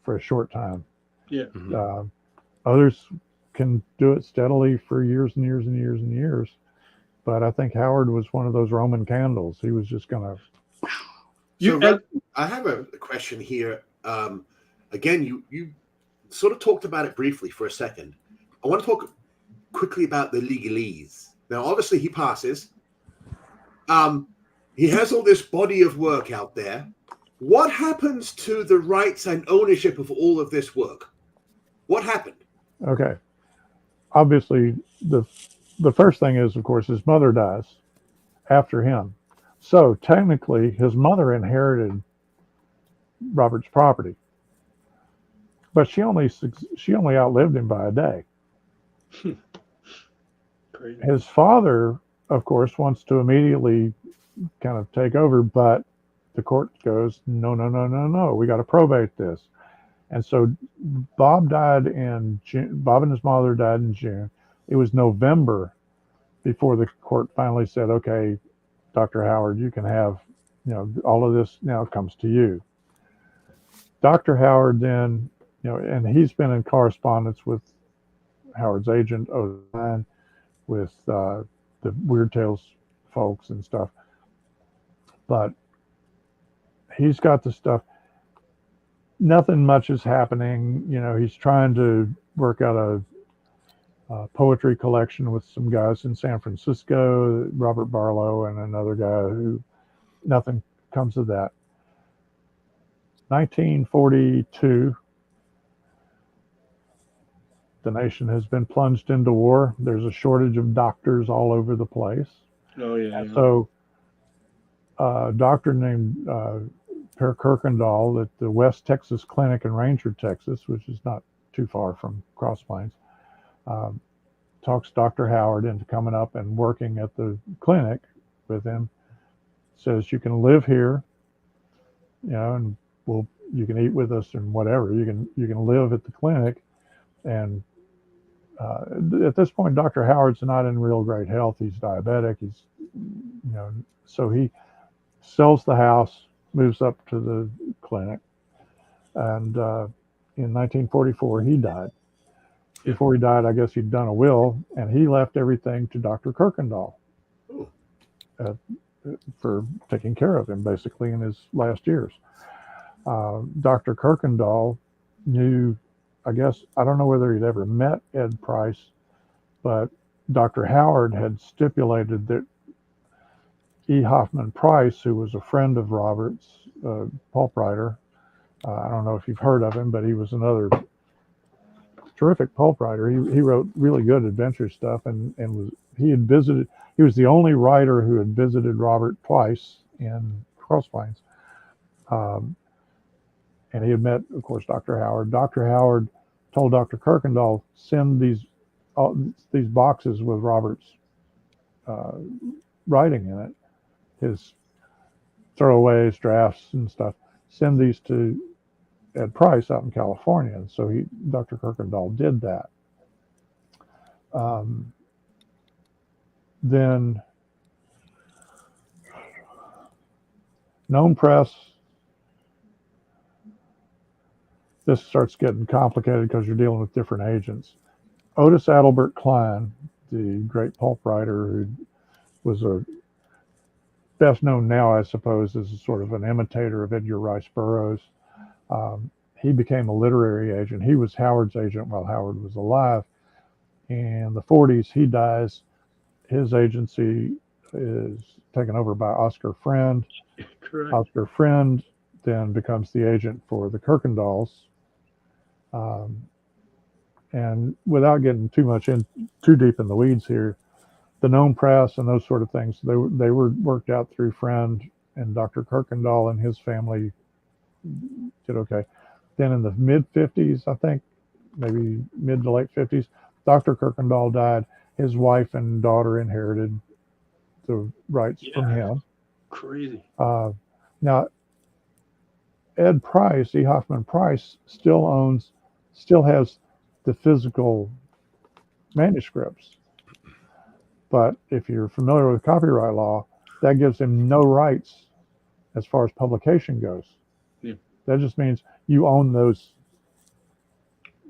for a short time. Yeah. Others can do it steadily for years and years and years and years. But I think Howard was one of those Roman candles. He was just going to. I have a question here. Again, you sort of talked about it briefly for a second. I want to talk quickly about the legalese. Now, obviously, he passes. He has all this body of work out there. What happens to the rights and ownership of all of this work? What happened? Okay. Obviously, the first thing is, of course, his mother dies after him. So technically, his mother inherited Robert's property, but she only outlived him by a day. Crazy. His father, of course, wants to immediately kind of take over, but the court goes, no, we got to probate this. And so Bob died in June. Bob and his mother died in June. It was November before the court finally said, okay, Dr. Howard, you can have, all of this now comes to you. Dr. Howard then, and he's been in correspondence with Howard's agent, O'Dine, with the Weird Tales folks and stuff. But he's got the stuff. Nothing much is happening. He's trying to work out a poetry collection with some guys in San Francisco, Robert Barlow and another guy who nothing comes of that. 1942, the nation has been plunged into war. There's a shortage of doctors all over the place. Oh, yeah. So a doctor named Per Kirkendall at the West Texas Clinic in Ranger, Texas, which is not too far from Cross Plains, talks Dr. Howard into coming up and working at the clinic with him. Says, you can live here, and you can eat with us and whatever. You can live at the clinic. And at this point, Dr. Howard's not in real great health. He's diabetic. He's, so he sells the house, moves up to the clinic. And in 1944, he died. Before he died, I guess he'd done a will, and he left everything to Dr. Kirkendall for taking care of him, basically, in his last years. Dr. Kirkendall knew, I guess, I don't know whether he'd ever met Ed Price, but Dr. Howard had stipulated that E. Hoffman Price, who was a friend of Robert's, pulp writer, I don't know if you've heard of him, but he was another terrific pulp writer. He wrote really good adventure stuff, and he was the only writer who had visited Robert twice in Cross Plains. And he had met, of course, Dr. Howard. Dr. Howard told Dr. Kirkendall, send these boxes with Robert's writing in it, his throwaways, drafts, and stuff. Send these to Ed Price out in California. And so Dr. Kirkendall did that. Then Gnome Press. This starts getting complicated because you're dealing with different agents. Otis Adelbert Klein, the great pulp writer who was best known now, I suppose, as a sort of an imitator of Edgar Rice Burroughs. He became a literary agent. He was Howard's agent while Howard was alive. In the 40s, he dies. His agency is taken over by Oscar Friend. Correct. Oscar Friend then becomes the agent for the Kirkendalls. And without getting too deep in the weeds here, the Gnome Press and those sort of things, they were worked out through Friend, and Dr. Kirkendall and his family did okay. Then in the mid 50s, I think, maybe mid to late 50s. Dr. Kirkendall died. His wife and daughter inherited the rights from him. Crazy. Now, Ed Price, E. Hoffman Price, still has the physical manuscripts. But if you're familiar with copyright law, that gives him no rights as far as publication goes. Yeah. That just means you own those.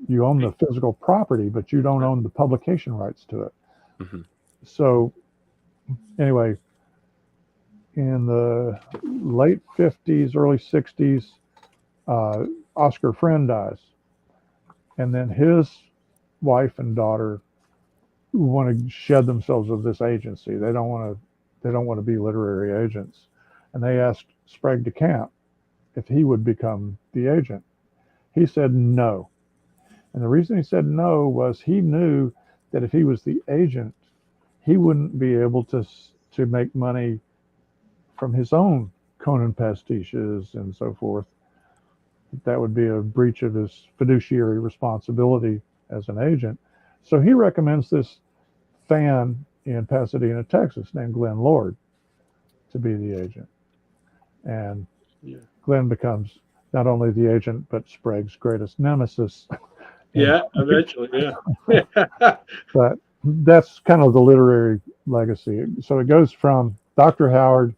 You own the physical property, but you don't own the publication rights to it. Mm-hmm. So, anyway, in the late 50s, early 60s, Oscar Friend dies. And then his wife and daughter want to shed themselves of this agency. They don't want to be literary agents. And they asked Sprague de Camp if he would become the agent. He said no. And the reason he said no was he knew that if he was the agent, he wouldn't be able to make money from his own Conan pastiches and so forth. That would be a breach of his fiduciary responsibility as an agent. So he recommends this fan in Pasadena, Texas, named Glenn Lord, to be the agent. And Glenn becomes not only the agent, but Sprague's greatest nemesis. Yeah, eventually, yeah. But that's kind of the literary legacy. So it goes from Dr. Howard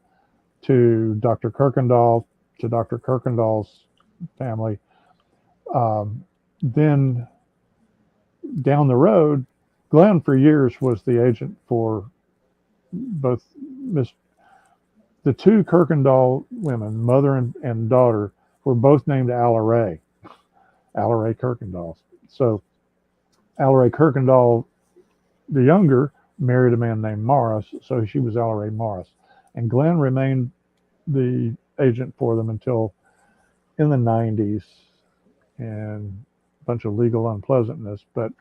to Dr. Kirkendall to Dr. Kirkendall's family. Then down the road, Glenn for years was the agent for both the two Kirkendall women, mother and daughter, were both named Alla Ray Kirkendalls. So Alla Ray Kirkendall, the younger, married a man named Morris, so she was Alla Ray Morris. And Glenn remained the agent for them until in the 90s, and a bunch of legal unpleasantness. But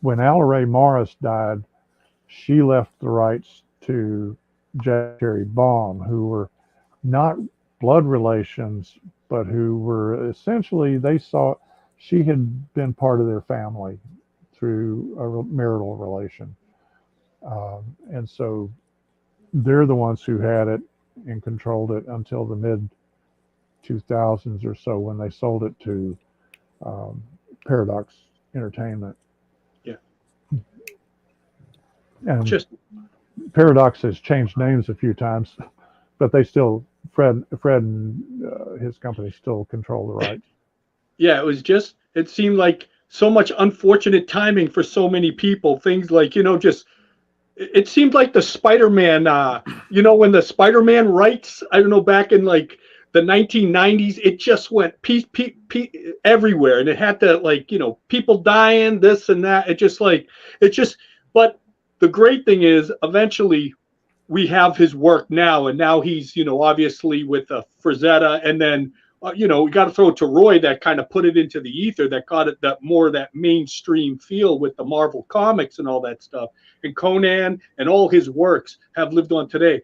when Alla Ray Morris died, she left the rights to Jack Terry Baum, who were not blood relations, but who were essentially, they saw she had been part of their family through a marital relation. And so they're the ones who had it and controlled it until the mid 2000s or so, when they sold it to Paradox Entertainment. Yeah. And Paradox has changed names a few times, but they still, Fred and his company still control the rights. Yeah, it seemed like so much unfortunate timing for so many people. Things like, it seemed like the Spider-Man, when the Spider-Man rights, I don't know, back in like the 1990s, it just went everywhere. And it had to people dying, this and that. But the great thing is eventually we have his work now. And now he's, obviously with Frazetta, and then, we got to throw it to Roy that kind of put it into the ether, that got it that mainstream feel with the Marvel comics and all that stuff. And Conan and all his works have lived on today.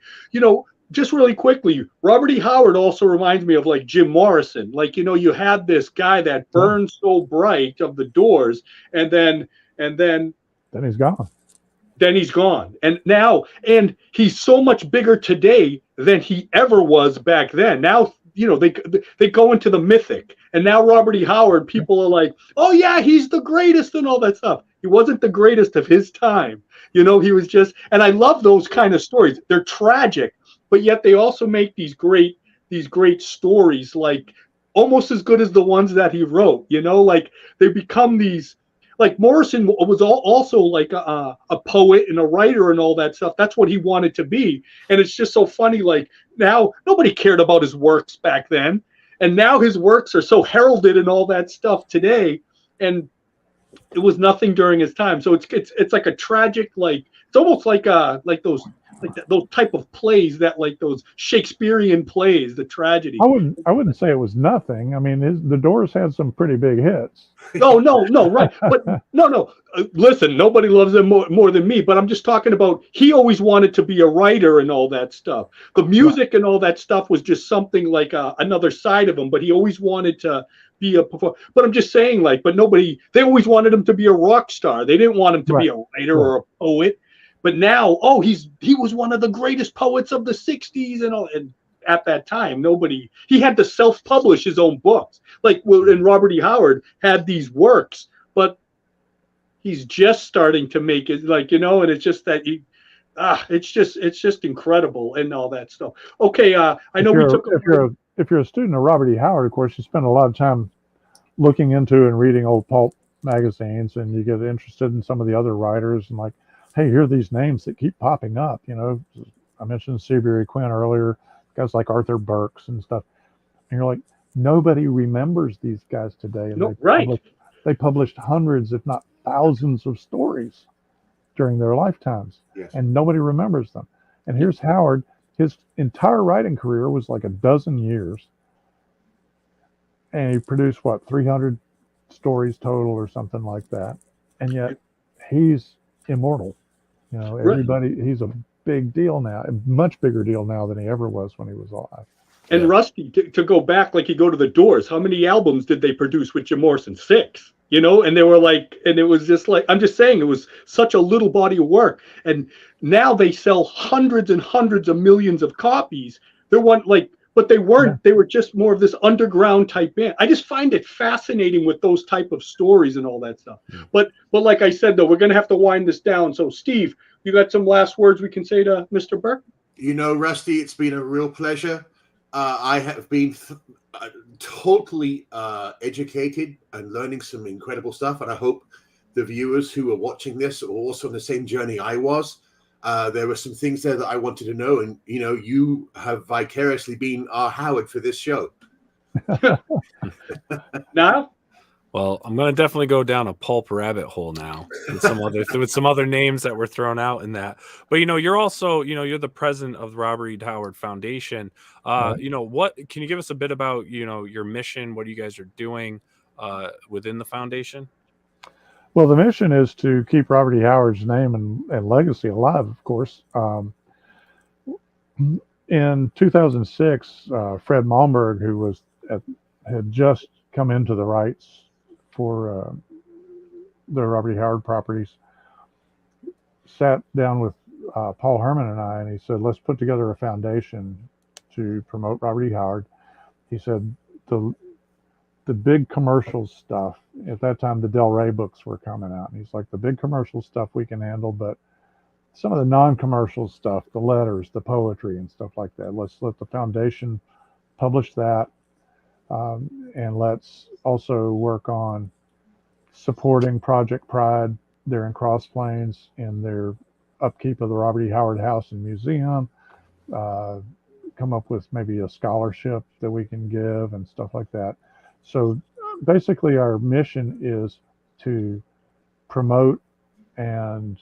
Just really quickly, Robert E. Howard also reminds me of like Jim Morrison. Like, you had this guy that burned so bright of the Doors, and then he's gone. Then he's gone. And he's so much bigger today than he ever was back then. Now, they go into the mythic, and now Robert E. Howard, people are like, oh yeah, he's the greatest and all that stuff. He wasn't the greatest of his time. He was just, and I love those kind of stories. They're tragic, but yet they also make these great stories, like almost as good as the ones that he wrote. Like they become these. Like Morrison was also like a poet and a writer and all that stuff. That's what he wanted to be. And it's just so funny. Like now, nobody cared about his works back then, and now his works are so heralded and all that stuff today. And it was nothing during his time. So it's like a tragic, like it's almost like those type of plays, that like those Shakespearean plays, the tragedy. I wouldn't say it was nothing. I mean, the Doors had some pretty big hits. No, right. But no. Listen, nobody loves him more than me, but I'm just talking about, he always wanted to be a writer and all that stuff. The music and all that stuff was just something like another side of him, but he always wanted to be a performer. But I'm just saying, like, but nobody, they always wanted him to be a rock star. They didn't want him to be a writer or a poet. But now, oh, he was one of the greatest poets of the 60s and all. And at that time, he had to self-publish his own books. Like, and Robert E. Howard had these works, but he's just starting to make it, like, and it's just that it's just incredible and all that stuff. Okay, I know if you're a student of Robert E. Howard, of course, you spend a lot of time looking into and reading old pulp magazines, and you get interested in some of the other writers, and like, hey, here are these names that keep popping up. I mentioned Seabury Quinn earlier, guys like Arthur Burks and stuff, and you're like, nobody remembers these guys today. And they published hundreds, if not thousands, of stories during their lifetimes, and nobody remembers them. And here's Howard. His entire writing career was like a dozen years, and he produced 300 stories total or something like that, and yet he's immortal. Everybody, he's a big deal now, a much bigger deal now than he ever was when he was alive. And Rusty, to go back, like, you go to the Doors, how many albums did they produce with Jim Morrison? 6, and they were like, and it was just like, I'm just saying, it was such a little body of work. And now they sell hundreds and hundreds of millions of copies. But they weren't, they were just more of this underground type band. I just find it fascinating with those type of stories and all that stuff. But like I said, though, we're going to have to wind this down. So, Steve, you got some last words we can say to Mr. Burke? Rusty, it's been a real pleasure. I have been totally educated and learning some incredible stuff. And I hope the viewers who are watching this are also on the same journey I was. There were some things there that I wanted to know. And, you have vicariously been our Howard for this show. Now? Well, I'm going to definitely go down a pulp rabbit hole now with some other names that were thrown out in that. But, you're also, you're the president of the Robert E. Howard Foundation. What can you give us a bit about, your mission, what you guys are doing within the foundation? Well, the mission is to keep Robert E. Howard's name and legacy alive, of course. In 2006, Fred Malmberg, who had just come into the rights for the Robert E. Howard properties, sat down with Paul Herman and I, and he said, let's put together a foundation to promote Robert E. Howard. He said the big commercial stuff, at that time the Del Rey books were coming out, and he's like, the big commercial stuff we can handle, but some of the non-commercial stuff, the letters, the poetry and stuff like that, let's let the foundation publish that. And let's also work on supporting Project Pride there in Cross Plains in their upkeep of the Robert E. Howard House and Museum, come up with maybe a scholarship that we can give and stuff like that. So basically our mission is to promote and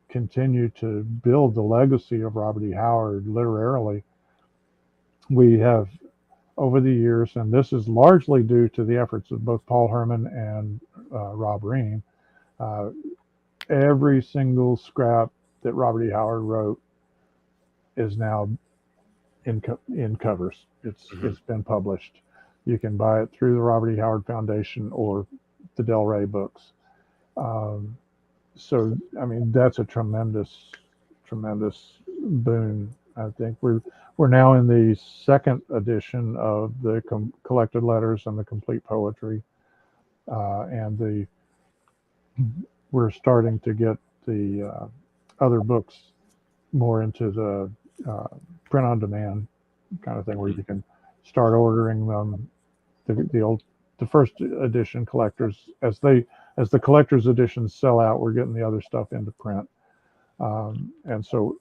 continue to build the legacy of Robert E. Howard literarily. We have, over the years, and this is largely due to the efforts of both Paul Herman and Rob Ream, every single scrap that Robert E. Howard wrote is now in covers. It's been published. You can buy it through the Robert E. Howard Foundation or the Del Rey books. So, I mean, that's a tremendous boon. I think we're now in the second edition of the collected letters and the complete poetry, and we're starting to get the other books more into the print on demand kind of thing, where you can start ordering them. The first edition collectors, as the collector's editions sell out, we're getting the other stuff into print, and so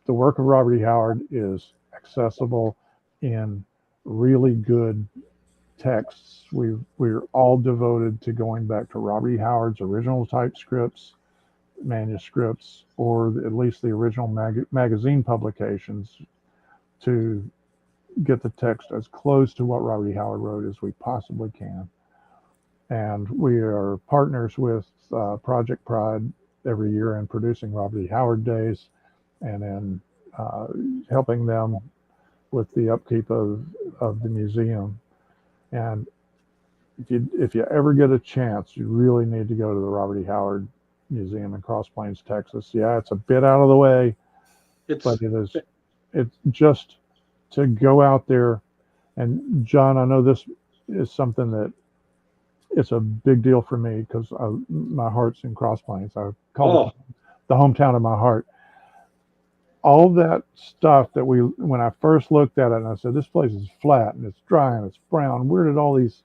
the work of Robert E. Howard is accessible in really good texts. We're all devoted to going back to Robert E. Howard's original typescripts, manuscripts, or at least the original magazine publications, to get the text as close to what Robert E. Howard wrote as we possibly can. And we are partners with Project Pride every year in producing Robert E. Howard Days, and in helping them with the upkeep of the museum. And if you ever get a chance, you really need to go to the Robert E. Howard Museum in Cross Plains, Texas. Yeah, it's a bit out of the way, but it's just to go out there. And John, I know this is something that it's a big deal for me because my heart's in Cross Plains. I call it the hometown of my heart. All that stuff that when I first looked at it, and I said, this place is flat and it's dry and it's brown. Where did all these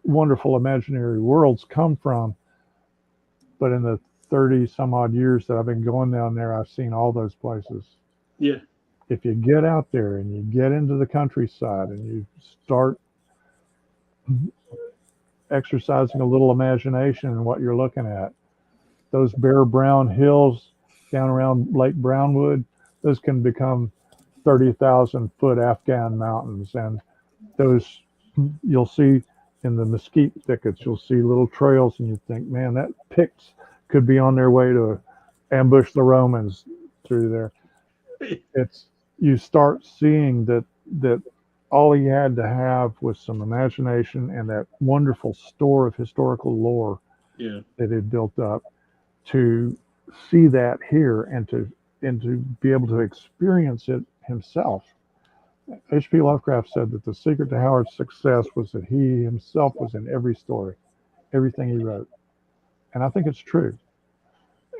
wonderful imaginary worlds come from? But in the 30 some odd years that I've been going down there, I've seen all those places. Yeah. If you get out there and you get into the countryside and you start exercising a little imagination in what you're looking at, those bare brown hills down around Lake Brownwood, those can become 30,000 foot Afghan mountains. And those, you'll see in the mesquite thickets, you'll see little trails, and you think, man, that Picts could be on their way to ambush the Romans through there. You start seeing that all he had to have was some imagination and that wonderful store of historical lore that he'd built up, to see that here and to be able to experience it himself. H.P. Lovecraft said that the secret to Howard's success was that he himself was in every story, everything he wrote. And I think it's true.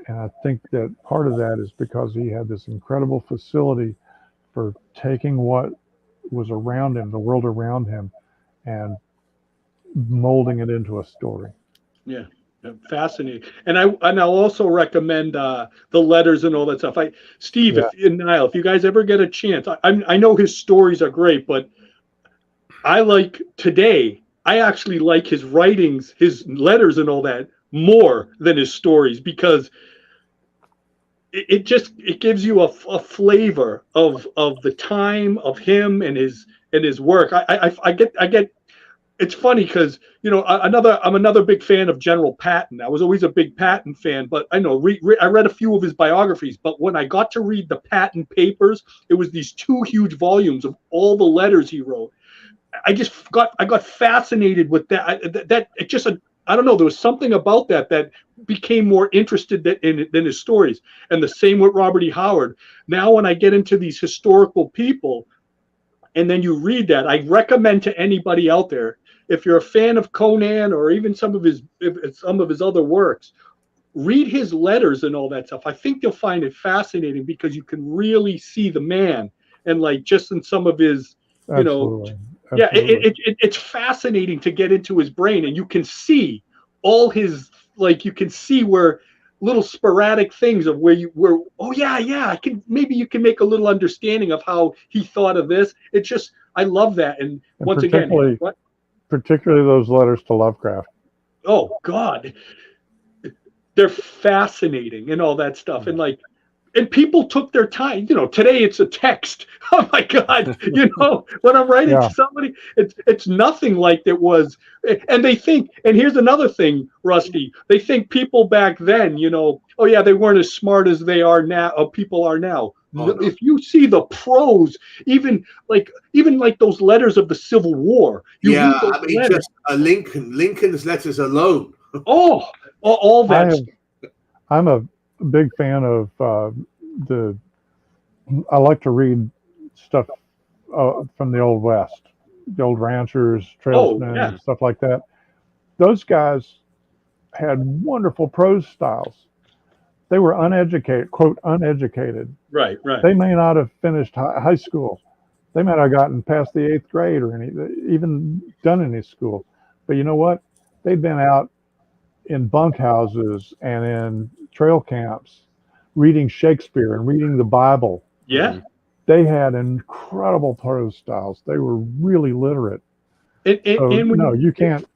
And I think that part of that is because he had this incredible facility for taking what was around him, the world around him, and molding it into a story. Yeah. Fascinating. And I'll also recommend the letters and all that stuff. Steve, and Niall, if you guys ever get a chance, I know his stories are great, but I actually like his writings, his letters and all that more than his stories, because it gives you a flavor of the time of him and his work. I get it's funny because, I'm another big fan of General Patton. I was always a big Patton fan, but I know I read a few of his biographies. But when I got to read the Patton papers, it was these 2 huge volumes of all the letters he wrote. I got fascinated with that. It just, I don't know, there was something about that became more interested than his stories. And the same with Robert E. Howard. Now, when I get into these historical people, and then you read that, I recommend to anybody out there, if you're a fan of Conan or even some of his other works, read his letters and all that stuff. I think you'll find it fascinating because you can really see the man, and like just in some of his, Absolutely. it's fascinating to get into his brain, and you can see all his, you can see where little sporadic things of maybe you can make a little understanding of how he thought of this. It's just, I love that. And once again, particularly those letters to Lovecraft. Oh God, they're fascinating and all that stuff. And and people took their time. Today it's a text. Oh my God, when I'm writing to somebody, it's nothing like it was. And they think, and here's another thing, Rusty, they think people back then, they weren't as smart as they are now, or people are now. Oh, no. If you see the prose, even like those letters of the Civil War. Just Lincoln's letters alone. All that. I'm a big fan of I like to read stuff from the Old West, the old ranchers, trailsmen, stuff like that. Those guys had wonderful prose styles. They were uneducated, quote, uneducated. Right. They may not have finished high school. They might have gotten past the 8th grade or even done any school. But you know what? They'd been out in bunkhouses and in trail camps reading Shakespeare and reading the Bible. Yeah. They had incredible prose styles. They were really literate. You can't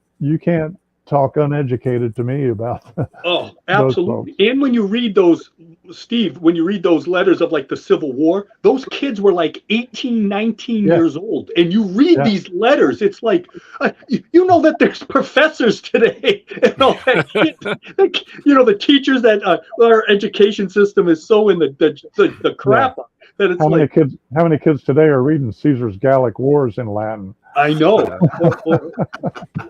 talk uneducated to me about that. Oh, absolutely. And when you read those, Steve, when you read those letters of the Civil War, those kids were 18, 19 years old. And you read these letters, it's that there's professors today and all that shit. The teachers that our education system is so in the crap that it's how many kids today are reading Caesar's Gallic Wars in Latin? I know.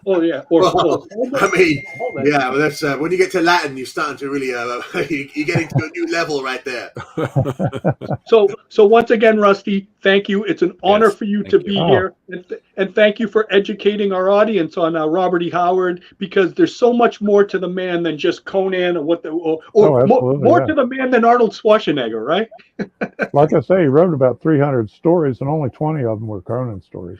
Oh yeah. Well, I mean, yeah, but that's when you get to Latin, you're starting to really you're getting to a new level right there. So once again, Rusty, thank you. It's an honor for you to be here, and thank you for educating our audience on Robert E. Howard, because there's so much more to the man than just Conan or more to the man than Arnold Schwarzenegger, right? Like I say, he wrote about 300 stories, and only 20 of them were Conan stories.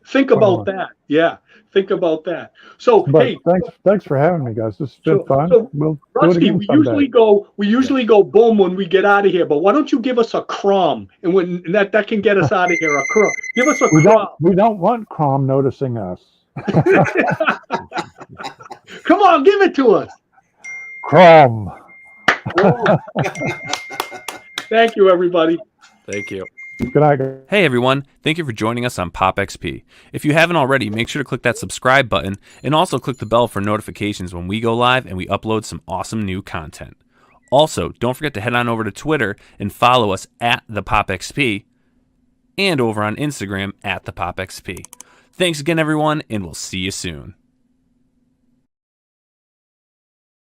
Think about that. Yeah, think about that. So, but hey, thanks for having me, guys. This has been fun. So, we'll Rusty, do it again we usually go boom when we get out of here. But why don't you give us a crumb, and that can get us out of here? A crumb. Give us a crumb. We don't want Crom noticing us. Come on, give it to us. Crom. Thank you, everybody. Thank you. Good night, guys. Hey everyone, thank you for joining us on Pop XP. If you haven't already, make sure to click that subscribe button and also click the bell for notifications when we go live and we upload some awesome new content. Also, don't forget to head on over to Twitter and follow us at the Pop XP and over on Instagram at the Pop XP. Thanks again everyone, and we'll see you soon.